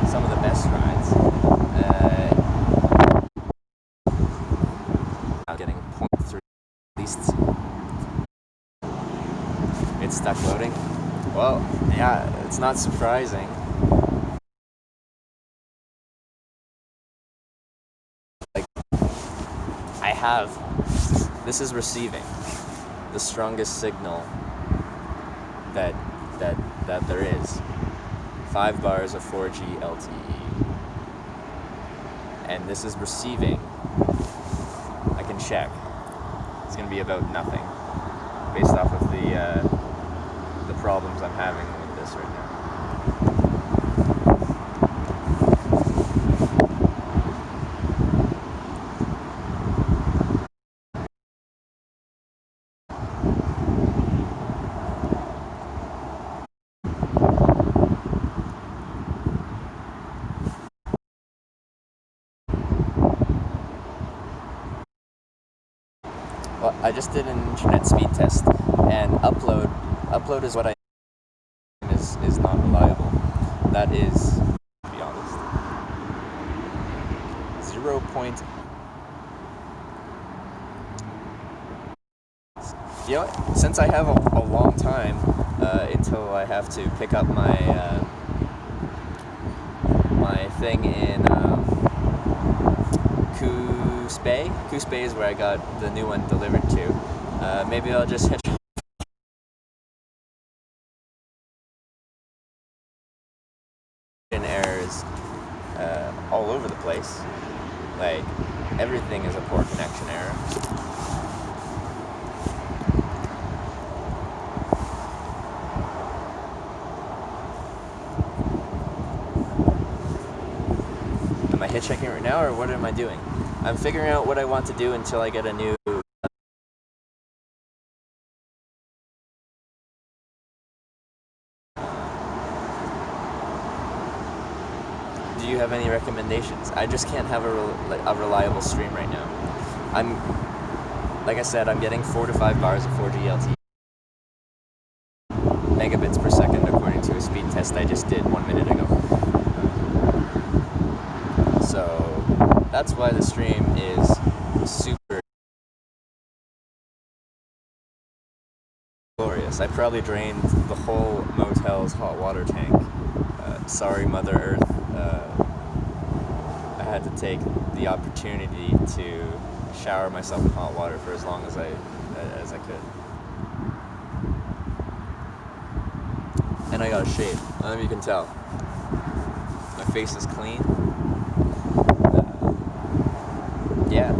S1: some of the best rides. Getting 0.3 at least. It's stuck loading. Well, yeah, it's not surprising. Like, this is receiving the strongest signal that there is. 5 bars of 4G LTE. And this is receiving, I can check, it's going to be about nothing based off of the problems I'm having with this right now. Well, I just did an internet speed test, and upload is what I is not reliable. That is, to be honest, 0. You know what? Since I have a long time until I have to pick up my my thing in Coos Bay. Coos Bay is where I got the new one delivered to. Maybe I'll just hitch errors all over the place. Like, everything is a poor connection error. Am I hitchhiking right now, or what am I doing? I'm figuring out what I want to do until I get a new... Do you have any recommendations? I just can't have a reliable stream right now. Like I said, I'm getting 4 to 5 bars of 4G LTE megabits per second according to a speed test I just did 1 minute ago. So that's why the stream is super glorious. I probably drained the whole motel's hot water tank. Sorry, Mother Earth. I had to take the opportunity to shower myself in hot water for as long as I could. And I got a shave. I don't know if you can tell. My face is clean. Yeah.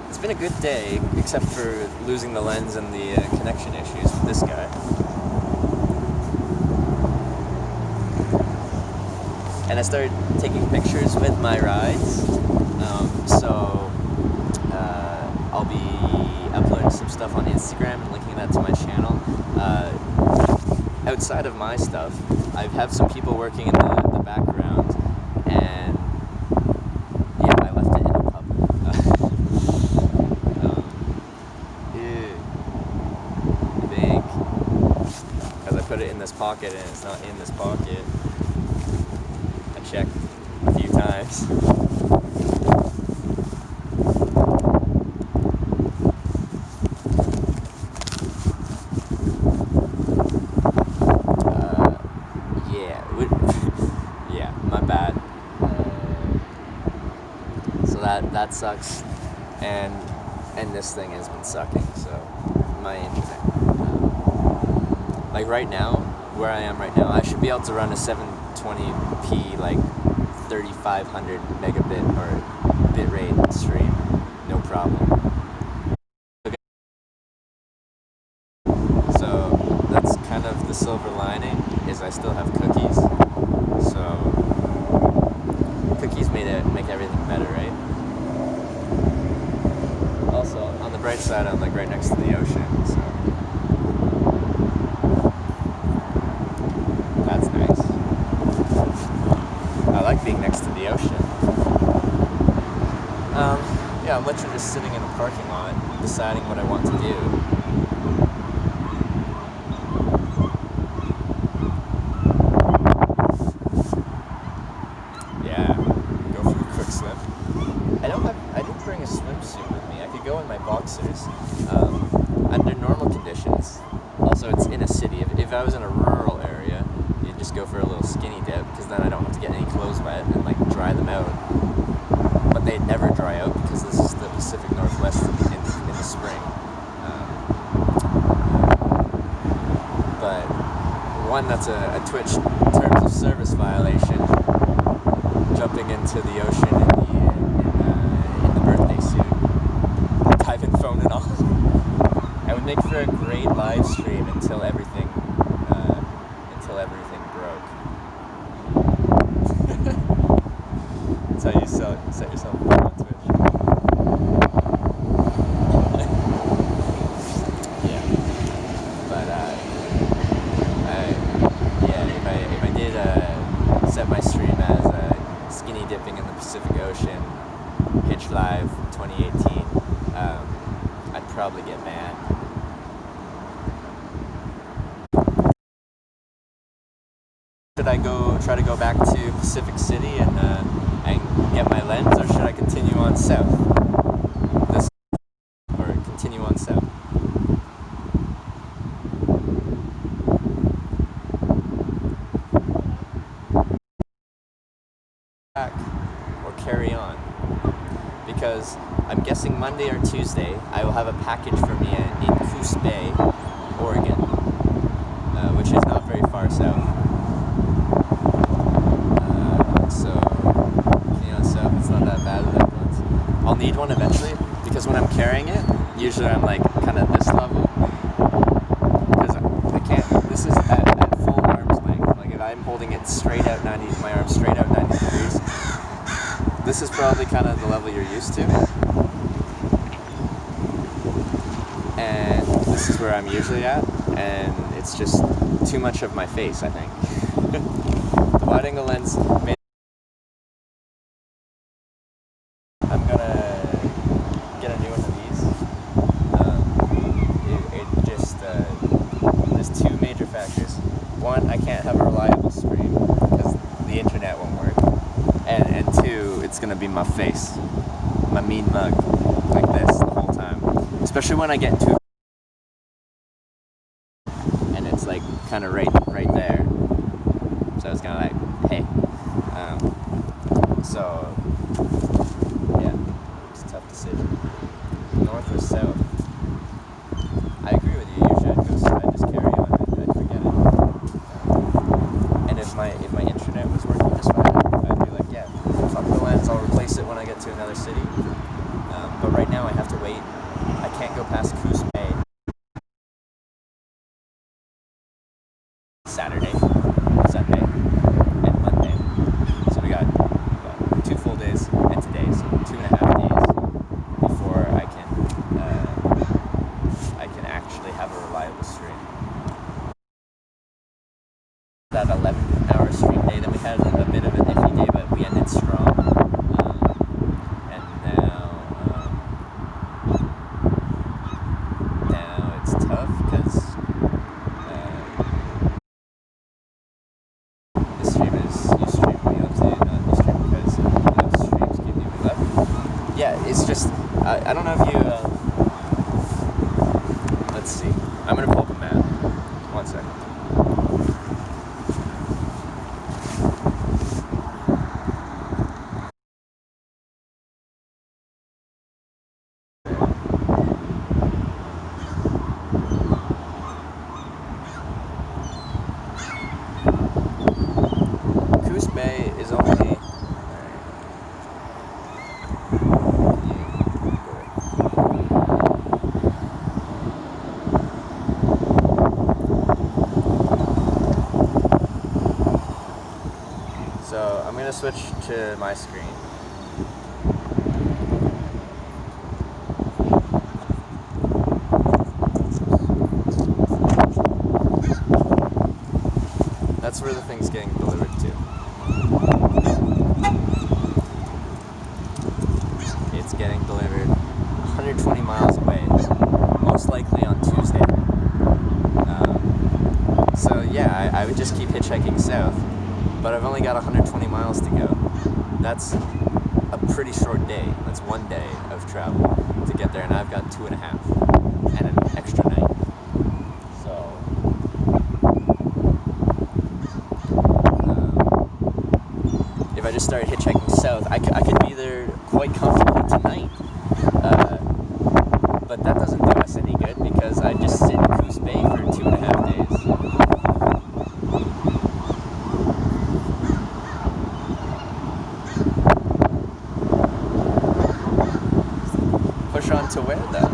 S1: It's been a good day, except for losing the lens and the connection issues with this guy. And I started taking pictures with my rides, so I'll be uploading some stuff on Instagram and linking that to my channel. Outside of my stuff, I have some people working in the background, and yeah, I left it in a pub. I think, because I put it in this pocket and it's not in this pocket. I checked a few times. That sucks, and this thing has been sucking, so my internet. Like right now, where I am right now, I should be able to run a 720p, like 3500 megabit or bitrate stream, no problem. So that's kind of the silver lining, is I still have cookies, so cookies make everything better, right? Also, on the bright side, I'm like right next to the ocean, so that's nice. I like being next to the ocean. Yeah, I'm literally just sitting in a parking lot, deciding what I want to do. Yeah, go for a quick swim. I didn't bring a swimsuit with me. I could go in my boxers. Under normal conditions, also it's in a city. If I was in a rural area, you'd just go for a little skinny dip, because then I don't have to get any clothes wet and like dry them out. But they'd never dry out because this is the Pacific Northwest in the spring. But one, that's a Twitch terms of service violation. Jumping into the ocean in the birthday suit, diving phone and all. I would make for a great live stream until everything broke. That's how you set yourself up on Twitch. Yeah, but if I did set my stream as skinny dipping in the Should I try to go back to Pacific City and get my lens, or should I continue on south? Continue on south. Back or carry on, because I'm guessing Monday or Tuesday I will have a package for me in Coos Bay, Oregon, which is not very far south. It's not that bad at that point. I'll need one eventually, because when I'm carrying it, usually I'm like kind of this level, because I can't, this is at full arm's length. Like if I'm holding it straight out my arm straight out 90 degrees, this is probably kind of the level you're used to. And this is where I'm usually at, and it's just too much of my face, I think. The wide angle lens made. I'm gonna get a new one of these. There's two major factors. One, I can't have a reliable stream because the internet won't work. And two, it's gonna be my face, my mean mug, like this the whole time. Especially when I get to, and it's like kind of right there. So it's kind of like, hey. So. It's a tough decision. North or south? I agree with you. Usually I'd just carry on. I'd forget it. And if my internet was working just fine, I'd be like, yeah, fuck the lens. I'll replace it when I get to another city. But right now I have to wait. I can't go past Coos Bay. Saturday, Sunday, and Monday. So we got 2 full days and today, so 2.5 days before I can actually have a reliable stream. That 11-hour stream day, then we had a bit of an iffy day, but we ended strong. And now it's tough because this stream is Ustream. We updated not Ustream because streams keep moving left. Yeah, it's just I don't know if you. Let's see. I'm gonna pull up a map. 1 second. Coos Bay is only. So I'm going to switch to my screen. That's where the thing's getting delivered to. It's getting delivered 120 miles away, most likely on Tuesday. So yeah, I would just keep hitchhiking south. But I've only got 120 miles to go. That's a pretty short day. That's 1 day of travel to get there, and I've got 2.5 and an extra night. So, if I just started hitchhiking south, I could be there quite comfortably tonight. But that doesn't do us any good because I just sit in Coos Bay for 2.5 days. Push on to where though?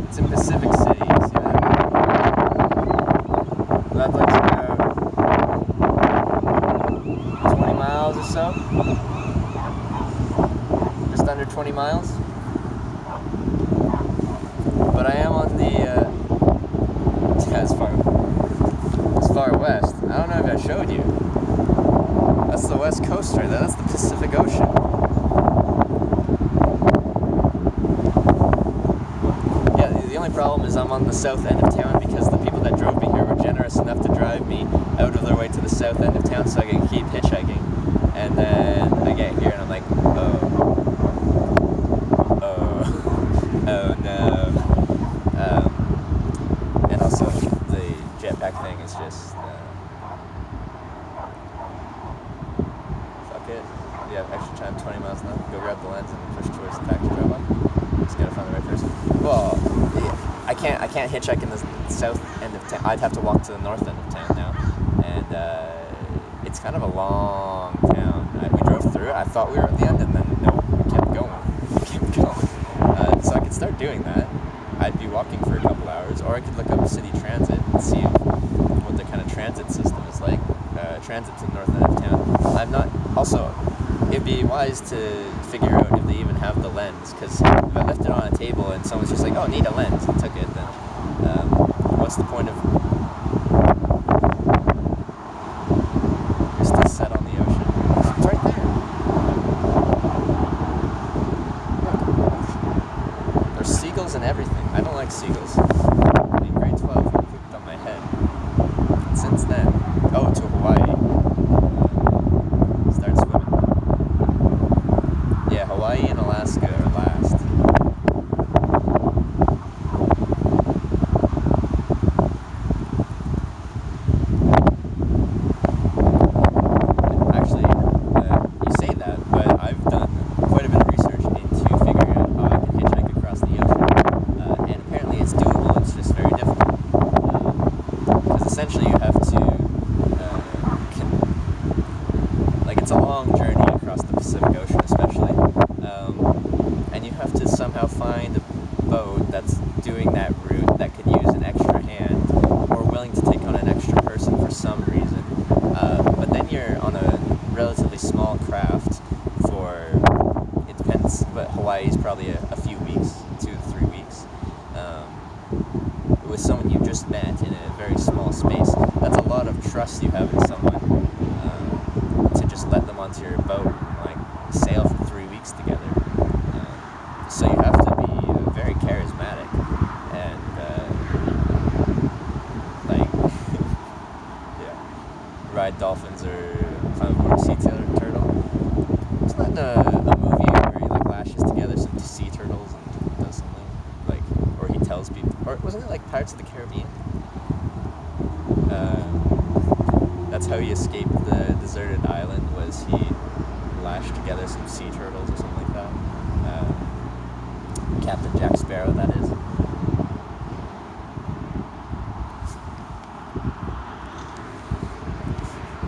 S1: It's in Pacific City, you see that? That looks about 20 miles or so. Just under 20 miles. But I am on the as far west. I don't know if I showed you. That's the west coast right there. That's the Pacific Ocean. problem is I'm on the south end of town because the people that drove me here were generous enough to drive me out of their way to the south end of town so I can keep hitchhiking. And then I get here and I'm like, oh no. And also the jetpack thing is just, fuck it. You have extra time, 20 miles an hour, go grab the lens and push towards the taxi drive up. Just gotta find the right person. Well, I can't hitchhike in the south end of town. I'd have to walk to the north end of town now, and it's kind of a long town. We drove through it. I thought we were at the end, and then no, we kept going. So I could start doing that. I'd be walking for a couple hours, or I could look up city transit and see what their kind of transit system is like. Transit to the north end of town. I'm not. Also, it'd be wise to figure out if they even have the lens, because if I left it on a table and someone's just like, oh, need a lens, and took it, then what's the point of... You're still set on the ocean. It's right there. Look. There's seagulls and everything. I don't like seagulls. In grade 12, I pooped on my head. And since then, to Hawaii. Start swimming. Yeah, Hawaii and Alaska are last. Actually, you say that, but I've done quite a bit of research into figuring out how I can hitchhike across the ocean. And apparently it's doable, it's just very difficult. Because essentially you have to it's a long journey across the Pacific Ocean, especially, and you have to somehow find a boat that's doing that route that could use an extra hand or willing to take on an extra person for some reason. But then you're on a relatively small craft for, it depends, but Hawaii's probably a few weeks, 2 to 3 weeks, with someone you just met in a very small space. That's a lot of trust you have in someone. Let them onto your boat and like sail for 3 weeks together. So you have to be very charismatic and like ride dolphins or climb aboard a sea turtle. Isn't that a movie where he like lashes together some sea turtles and does something like, or he tells people, or wasn't it like Pirates of the Caribbean? That's how he escaped the deserted island, was he lashed together some sea turtles or something like that. Captain Jack Sparrow, that is.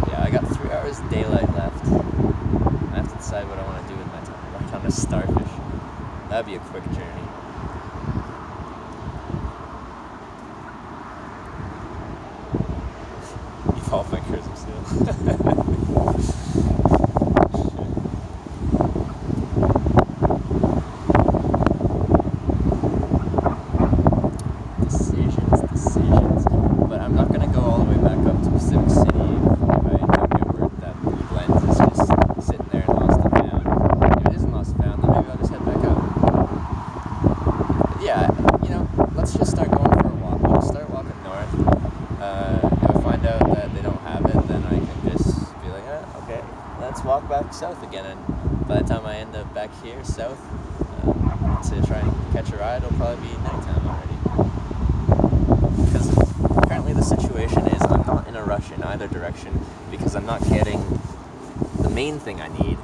S1: Yeah, I got 3 hours of daylight left. I have to decide what I want to do with my time. Ride on a starfish. That'd be a quick journey. All fingers are still. Decisions. But I'm not gonna go all the way back up to Pacific City if I don't get word that the lens is just sitting there and lost and found. If it isn't lost and found, then maybe I'll just head back up. But yeah, let's just start going for a walk. We'll start walking north. If I find out that they don't have it, then I can just be like, okay, let's walk back south again. And by the time I end up back here south to try and catch a ride, it'll probably be nighttime already. Because apparently the situation is I'm not in a rush in either direction because I'm not getting the main thing I need.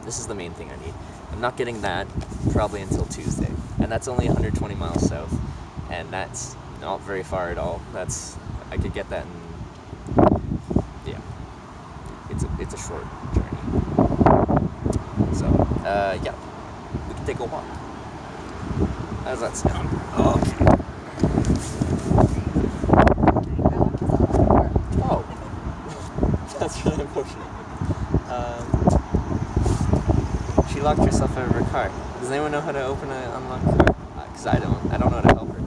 S1: This is the main thing I need. I'm not getting that probably until Tuesday, and that's only 120 miles south, and that's not very far at all. I could get that in, yeah, it's a short journey. So, yeah, we can take a walk. How does that sound? Okay. Oh, that's really unfortunate. She locked herself out of her car. Does anyone know how to open an unlocked car? Because I don't know how to help her.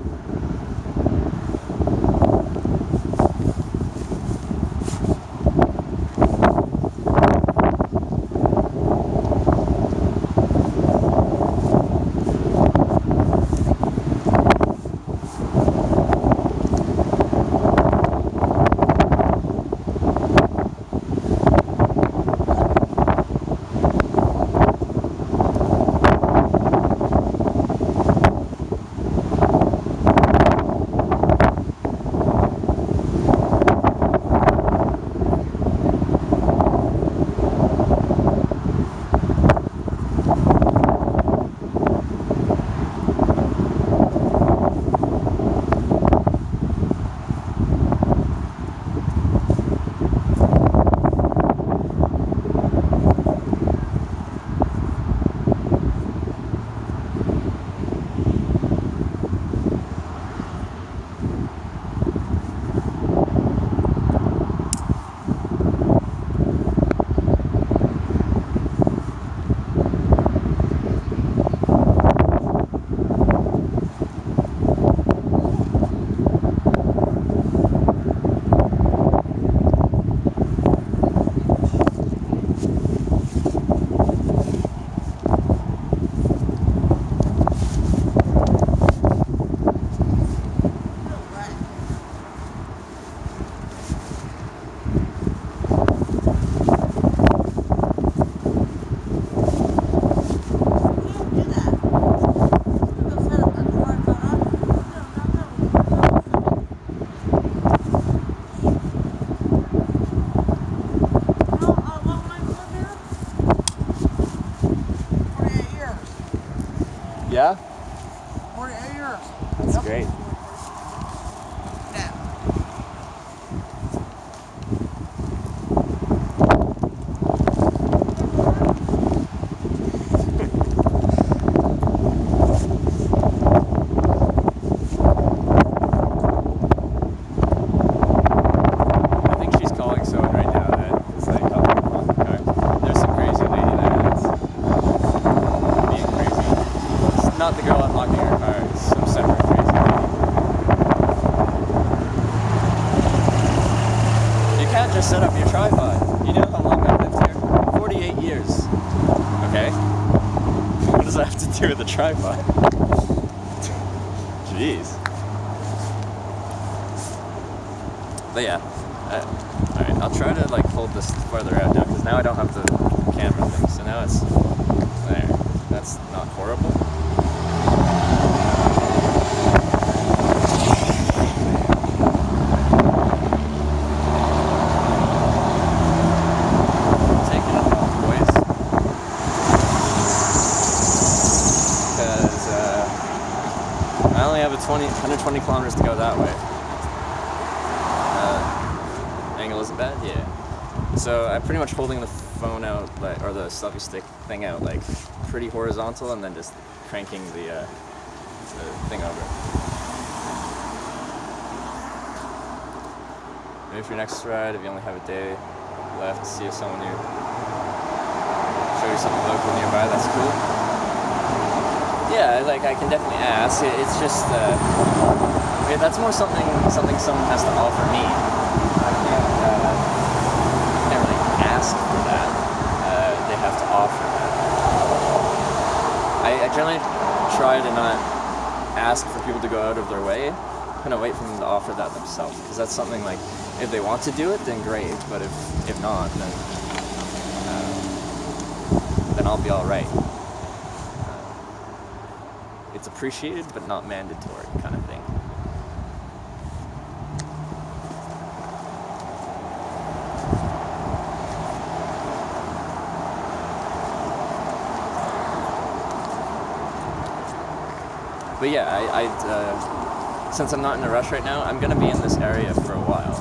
S1: Yeah?
S4: 48 years.
S1: That's great.
S4: Yeah.
S1: I think she's calling someone right now that is like helping them on the car. There's some crazy lady there that's being crazy. It's not the girl unlocking her car, it's some separate crazy lady. You can't just set up your tripod. You know how long I've lived here? 48 years. Okay? What does that have to do with the tripod? Jeez. But yeah. Alright, I'll try to like hold this farther out now because now I don't have the camera thing. So now it's there. That's not horrible. Take it up, boys. Because I only have 120 kilometers to go that way. Angle isn't bad, yeah. So I'm pretty much holding the phone out, like, or the selfie stick thing out, like pretty horizontal, and then just cranking the thing over. Maybe for your next ride, if you only have a day left, see if someone new, show you something local nearby. That's cool. Yeah, like I can definitely ask. It's just that's more something someone has to offer me. Can't really ask for that. They have to offer that. I generally try to not ask for people to go out of their way. Kind of wait for them to offer that themselves, because that's something like if they want to do it, then great. But if not, then I'll be all right. It's appreciated, but not mandatory, kind of thing. But yeah, since I'm not in a rush right now, I'm gonna be in this area for a while.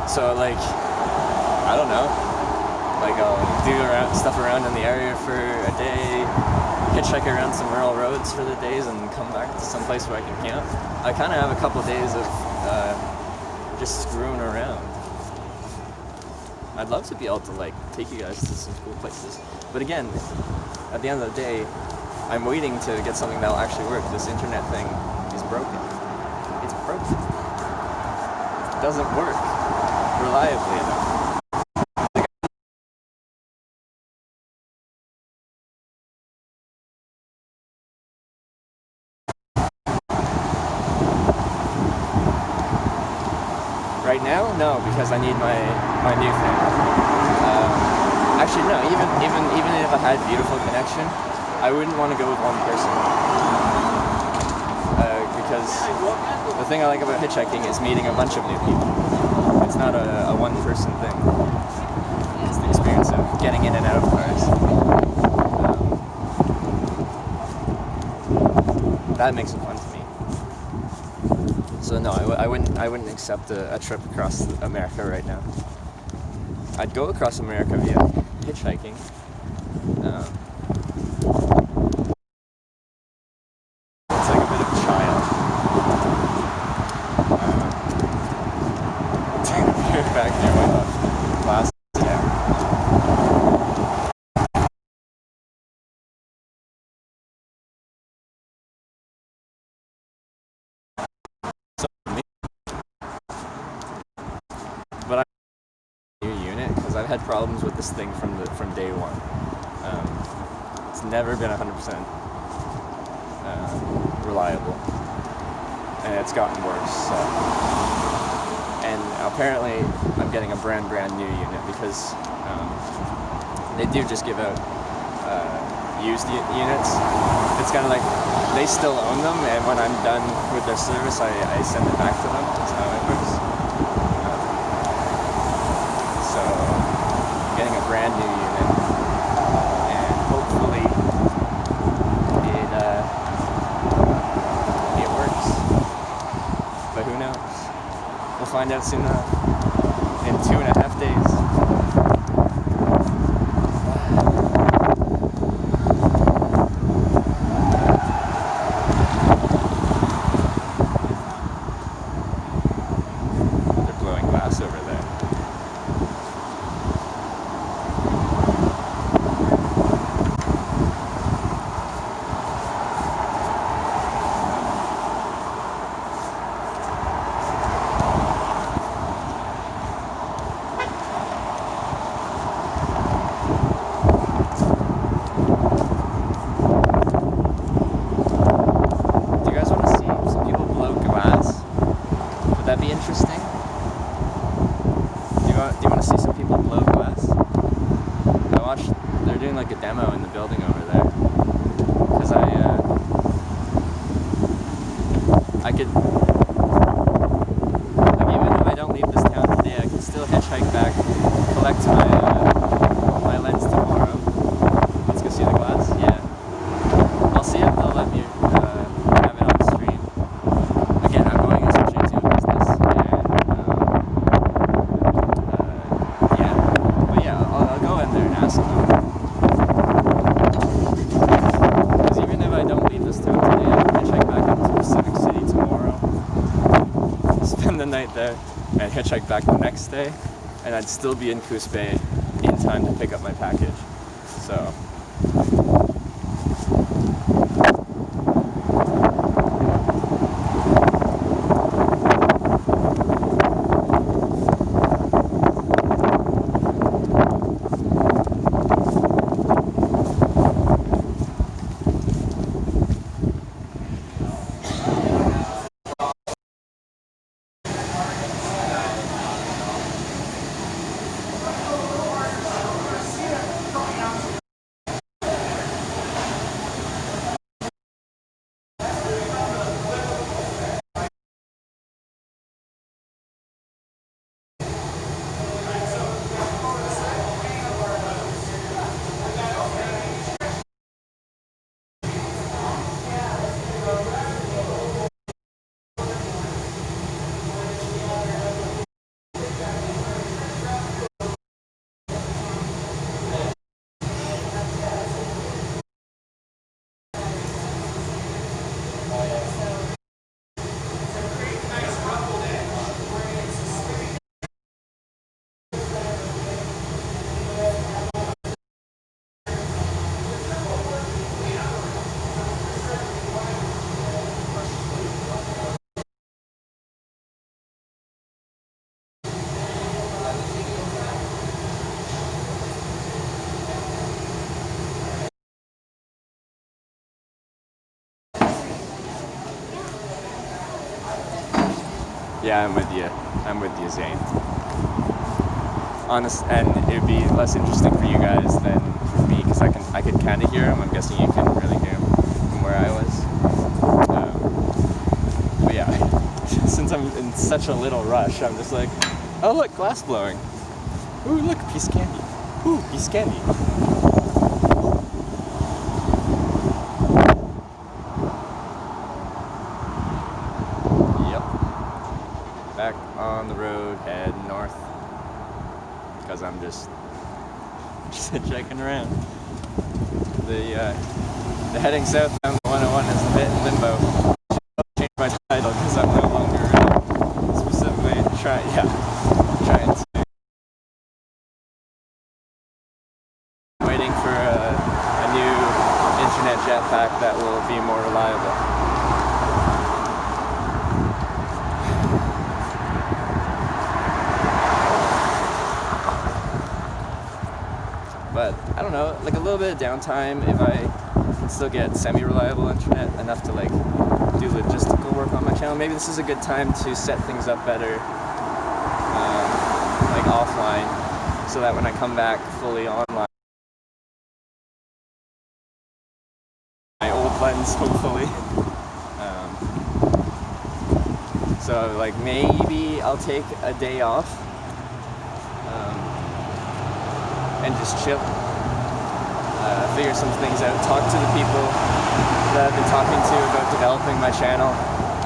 S1: So like, I don't know, like I'll do stuff around in the area for a day, hitchhike around some rural roads for the days, and come back to some place where I can camp. I kind of have a couple days of just screwing around. I'd love to be able to like take you guys to some cool places, but again, at the end of the day, I'm waiting to get something that'll actually work. This internet thing is broken. It's broken. It doesn't work reliably enough. Right now, no, because I need my new thing. Actually, no. Even if I had beautiful connection, I wouldn't want to go with one person. Because the thing I like about hitchhiking is meeting a bunch of new people. It's not a one-person thing. It's the experience of getting in and out of cars. That makes it fun to me. So no, I wouldn't accept a trip across America right now. I'd go across America via hitchhiking. It's like a bit of a child. Back near my last town. But I'm a new unit because I've had problems with this thing from day one. It's never been 100% reliable, and it's gotten worse. So. And apparently, I'm getting a brand new unit because they do just give out used units. It's kind of like they still own them, and when I'm done with their service, I send it back to them. That's how it works. So, I'm getting a brand new unit, and hopefully find out soon enough. In 2.5 days. They're blowing glass over there. Do you guys want to see some people blow glass? Would that be interesting? Do you want to see some people blow glass? I watched, they're doing like a demo in the building over there. Because I could, like even if I don't leave this town today, I can still hitchhike back, collect my lens tomorrow. Let's go see the glass? Yeah. I'll see if they'll let me have it on stream. Again, I'm going into YouTube business, and yeah. But yeah, I'll go in there and ask them. Because even if I don't leave this town today, I can hitchhike back up to Pacific City tomorrow, spend the night there, and hitchhike back the next day, and I'd still be in Coos Bay in time to pick up my package. So. Yeah, I'm with you. I'm with you, Zane. And it'd be less interesting for you guys than for me because I could kind of hear him. I'm guessing you couldn't really hear him from where I was. But yeah, since I'm in such a little rush, I'm just like, oh look, glass blowing. Ooh, look, piece of candy. Ooh, piece of candy. Back on the road, head north, because I'm just checking around. The heading south down the 101 is a bit in limbo. Change my title because I'm no longer specifically trying to waiting for a new internet jetpack that will be more reliable. But I don't know, like a little bit of downtime if I can still get semi-reliable internet enough to like do logistical work on my channel. Maybe this is a good time to set things up better, like offline, so that when I come back fully online, my old lens hopefully. So like maybe I'll take a day off. And just chill, figure some things out, talk to the people that I've been talking to about developing my channel,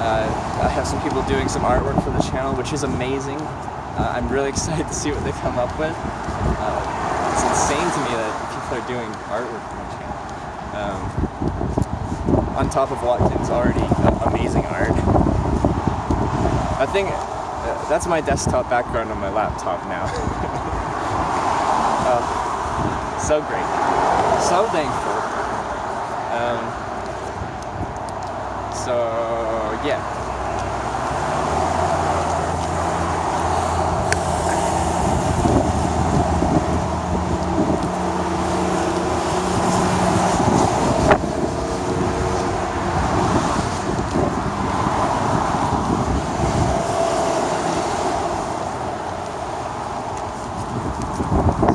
S1: I have some people doing some artwork for the channel, which is amazing. I'm really excited to see what they come up with. It's insane to me that people are doing artwork for my channel. On top of Watkins' already amazing art. I think that's my desktop background on my laptop now. So great. So thankful. So yeah.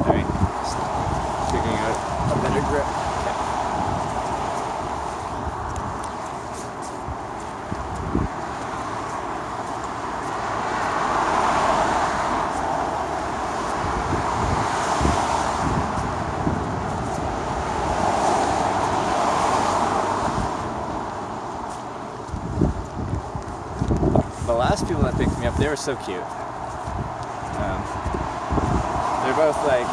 S1: Sorry. Just figuring out a better grip. The last people that picked me up, they were so cute. They're both like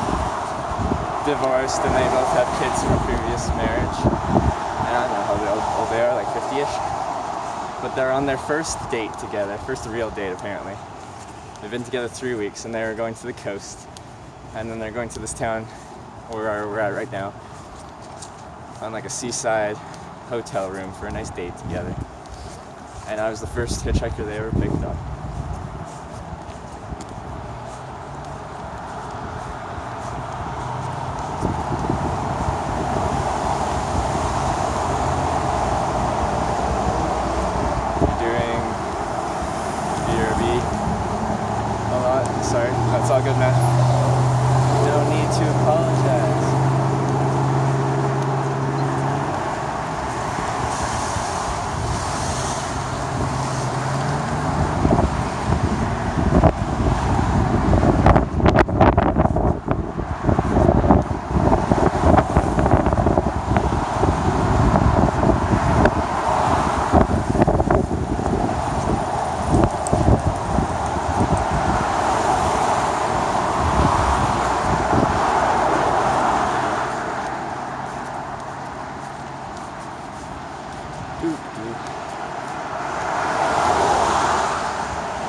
S1: divorced and they both have kids from a previous marriage. And I don't know how old they are, like 50-ish. But they're on their first date together, first real date apparently. They've been together 3 weeks and they're going to the coast. And then they're going to this town where we're at right now on like a seaside hotel room for a nice date together. And I was the first hitchhiker they ever picked up. You're doing BRB a lot. Sorry, that's all good, man. No need to apologize.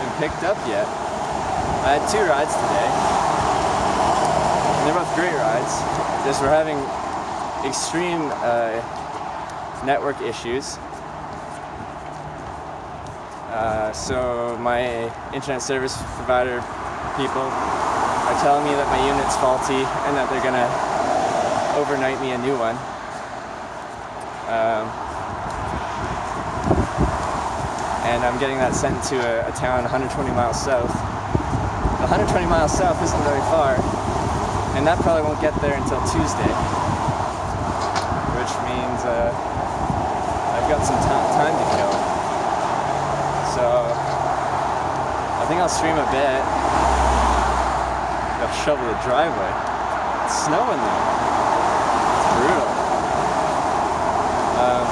S1: Been picked up yet. I had 2 rides today. And they're both great rides. Just we're having extreme network issues. So my internet service provider people are telling me that my unit's faulty and that they're gonna overnight me a new one. And I'm getting that sent to a town 120 miles south. 120 miles south isn't very far, and that probably won't get there until Tuesday, which means I've got some time to kill. So I think I'll stream a bit. Gotta shovel the driveway. It's snowing though. It's brutal. Well,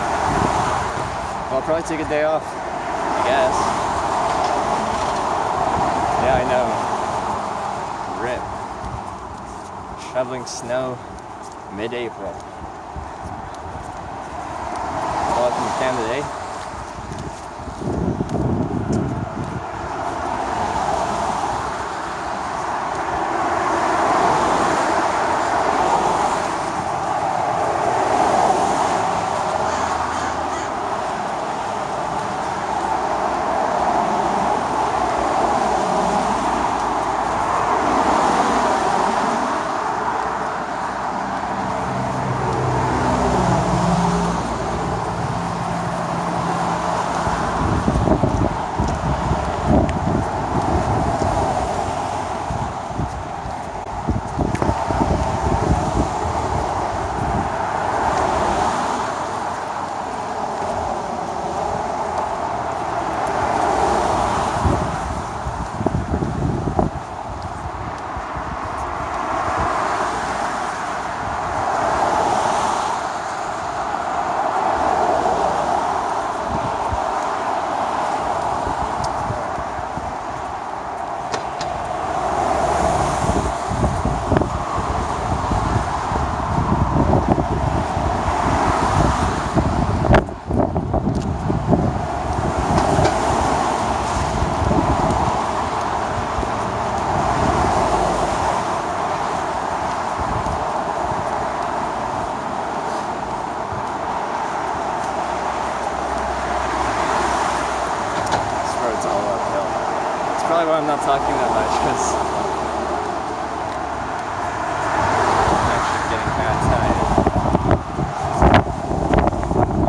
S1: I'll probably take a day off. I guess. Yeah, I know. Rip. Shoveling snow mid-April. Welcome to Canada Day. probably why I'm not talking that much, because I'm actually getting mad tired.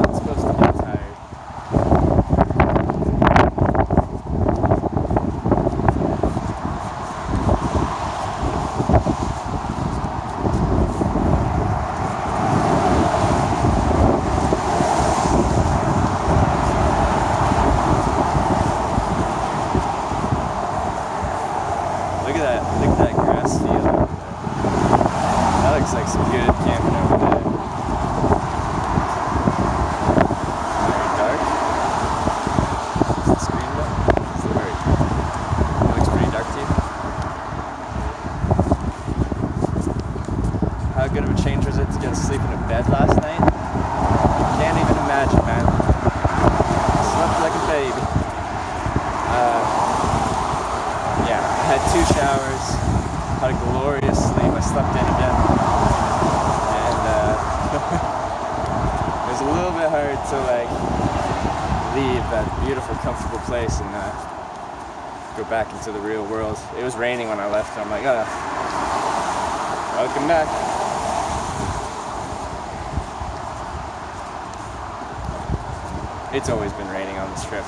S1: I'm supposed to get tired. Look at that grass field over there. That looks like some good camping over there. Very dark. Is the screen dark? It's very, it looks pretty dark to you. How good of a change was it to get to sleep in a bed last night? Can't even imagine, man. Slept like a baby. Yeah, I had 2 showers, had a glorious sleep. I slept in again, and it was a little bit hard to like leave that beautiful, comfortable place and go back into the real world. It was raining when I left, and I'm like, welcome back. It's always been raining on this trip.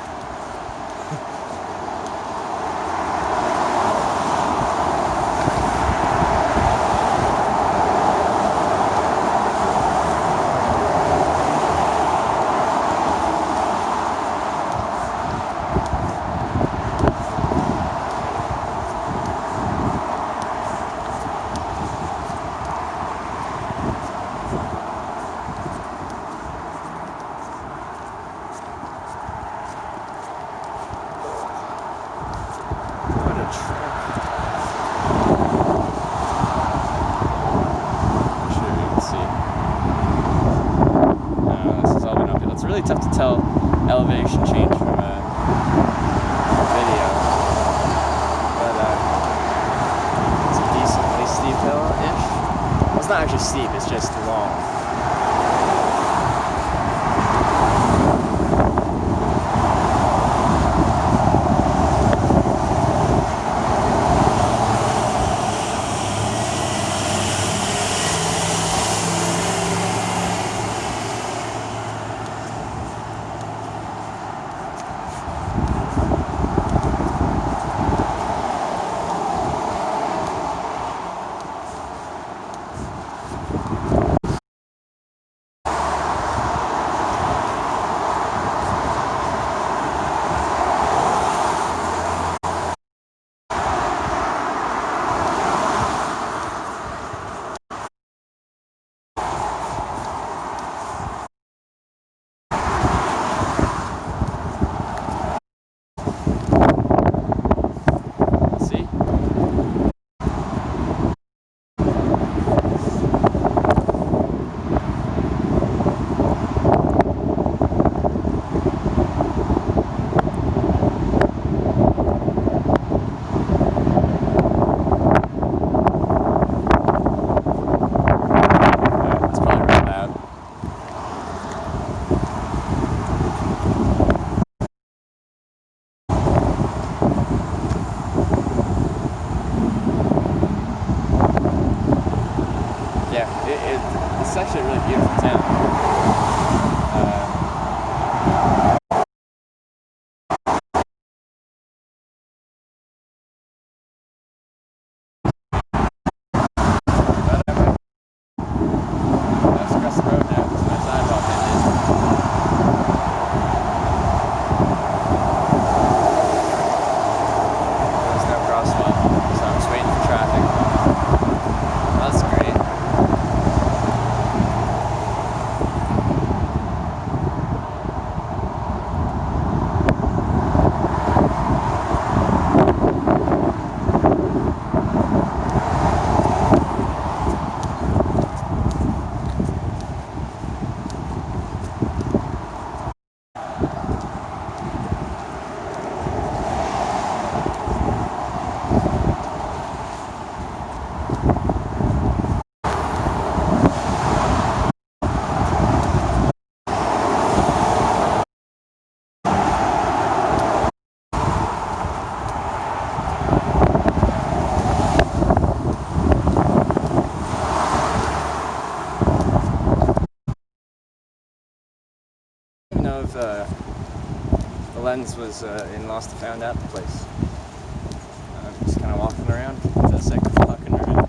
S1: It's really tough to tell elevation change from a video, but it's a decently steep hill-ish. Well, it's not actually steep, it's just long. It's actually a really beautiful town. That's across the road now, because my sidewalk ended. There's no crosswalk, so I'm just waiting for traffic. That's great. lens was in Lost and Found at the place. Just kind of walking around for the sake of walking around.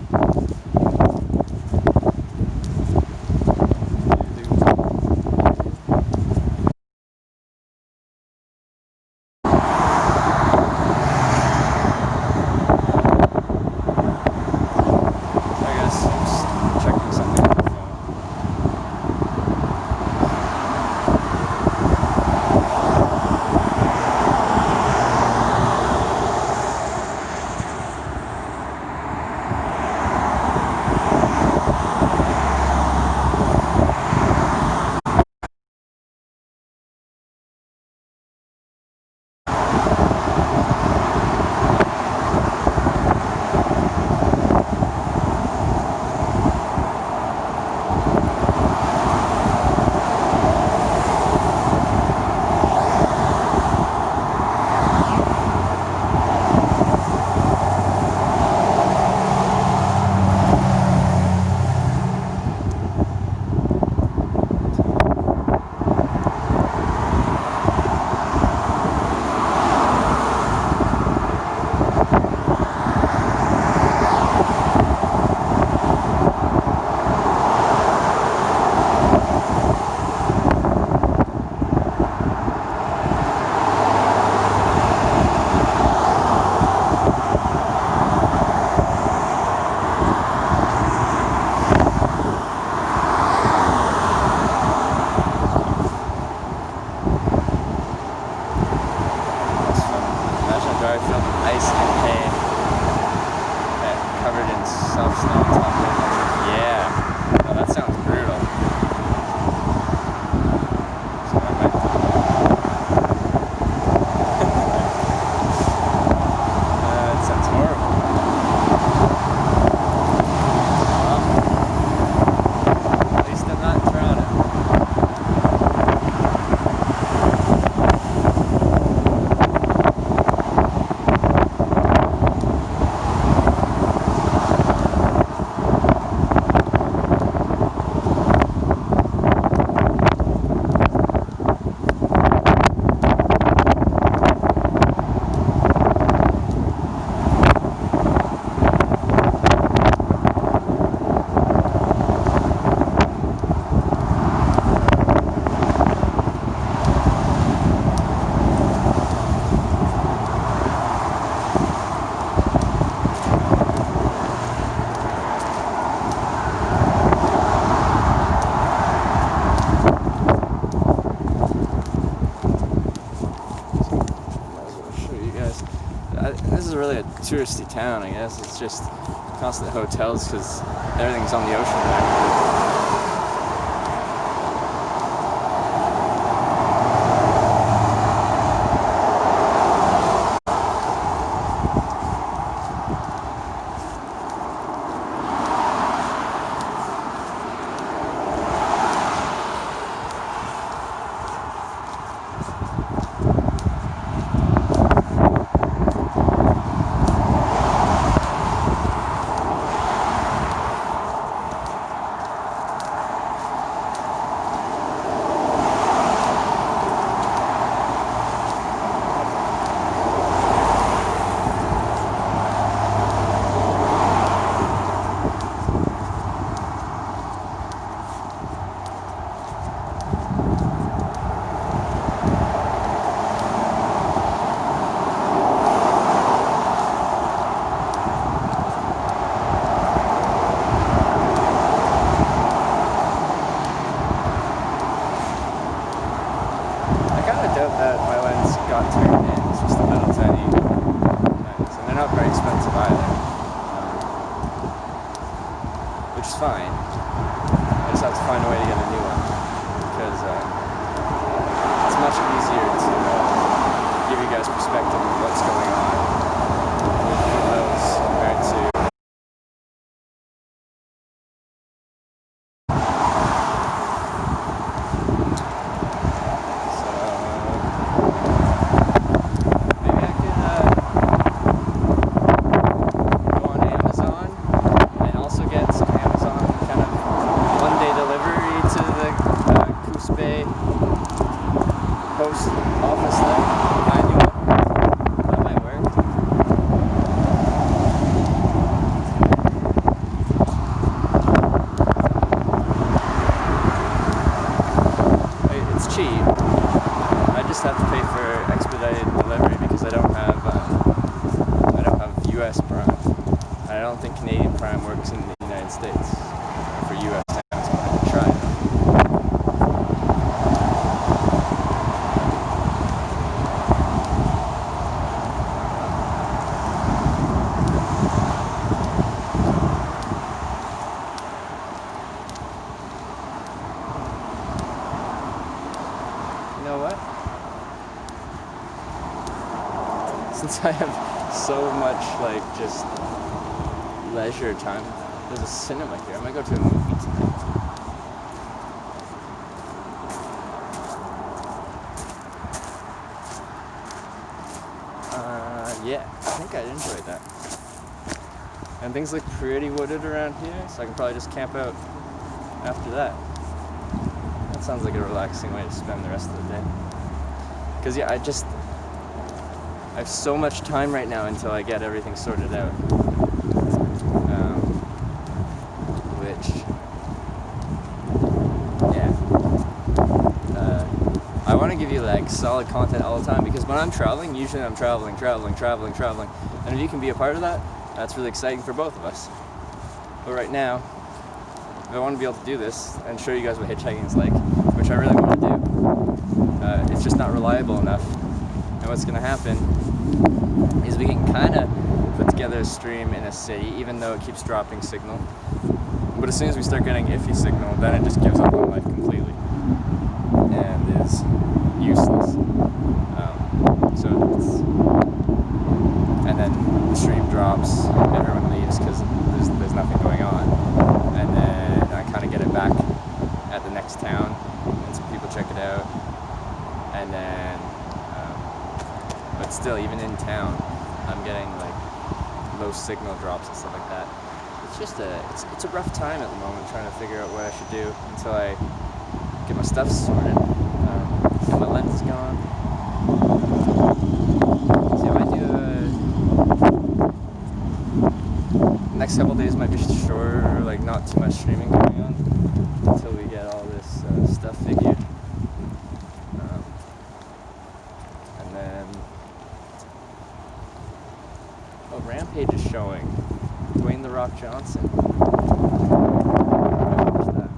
S1: This is really a touristy town, I guess. It's just constant hotels because everything's on the ocean there. That my lens got turned in. It's just a little tiny lens, and they're not very expensive either, which is fine. I just have to find a way to get a new one because it's much easier to give you guys perspective of what's going on with those compared to. Post office there. have to pay for expedited delivery because I don't have U.S. Prime. I don't think Canadian Prime works in the United States for U.S. towns. I have to try it. You know what? Since I have so much like just leisure time, there's a cinema here. I might go to a movie tonight. Yeah, I think I'd enjoy that. And things look pretty wooded around here, so I can probably just camp out after that. That sounds like a relaxing way to spend the rest of the day. Because yeah, I have so much time right now until I get everything sorted out. I want to give you like solid content all the time because when I'm traveling, usually I'm traveling. And if you can be a part of that, that's really exciting for both of us. But right now, if I want to be able to do this and show you guys what hitchhiking is like, which I really want to do, it's just not reliable enough. And what's going to happen is we can kind of put together a stream in a city, even though it keeps dropping signal. But as soon as we start getting iffy signal, then it just gives up on life completely and is useless. And then the stream drops, everyone leaves because there's nothing going on, and then I kind of get it back at the next town, and some people check it out, and then, but still, even in town, I'm getting like low signal drops and stuff like that. It's just it's a rough time at the moment trying to figure out what I should do until I get my stuff sorted. And my lens is gone. So I do next couple days might be shorter, like not too much streaming going on until we get all this stuff figured. And then Rampage is showing Dwayne "The Rock" Johnson. Watch that.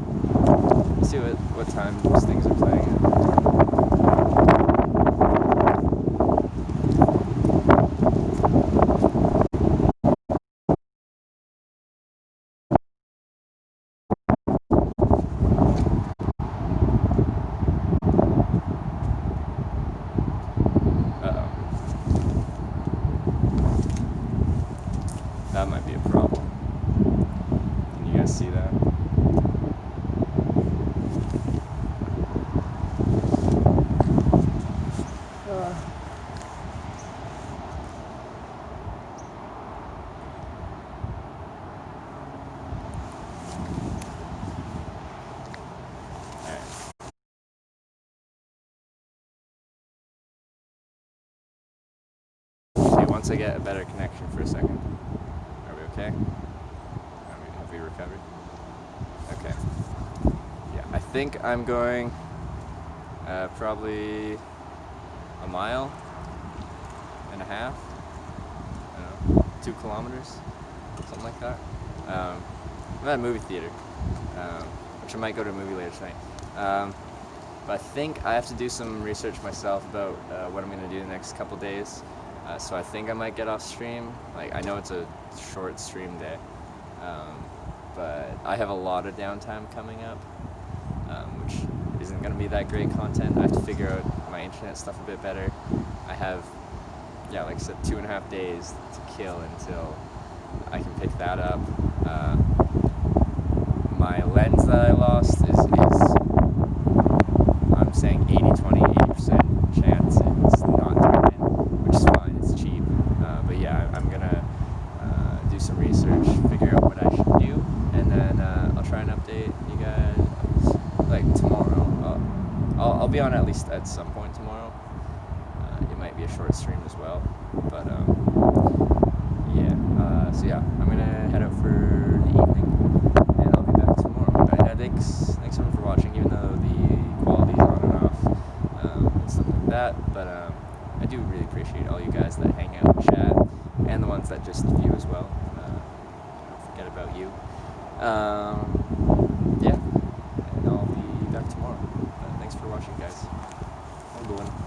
S1: Let's see what time those things are playing at. That might be a problem. Can you guys see that? Once I get a better connection for a second. Are we okay? Have we recovered? Okay. Yeah, I think I'm going probably a mile and a half. I don't know, 2 kilometers, something like that. I'm at a movie theater, which I might go to a movie later tonight. But I think I have to do some research myself about what I'm going to do the next couple days. So I think I might get off stream. Like, I know it's a short stream day, but I have a lot of downtime coming up, which isn't going to be that great content. I have to figure out my internet stuff a bit better. I have, yeah, like I said, 2.5 days to kill until I can pick that up. My lens that I lost is I'm saying 80-20, 80% chance it's not turned in, which is fine, it's cheap. But yeah, I'm gonna do some research, figure out what I should do, and then I'll try and update you guys like tomorrow. I'll be on at least at some point tomorrow. It might be a short stream as well, but yeah. So yeah, I'm gonna head out for the evening, and I'll be back tomorrow. Thanks everyone for watching, even though the quality's on and off and stuff like that. appreciate all you guys that hang out and chat, and the ones that just view as well. Don't forget about you. Yeah, and I'll be back tomorrow. Thanks for watching, guys. Have a good one.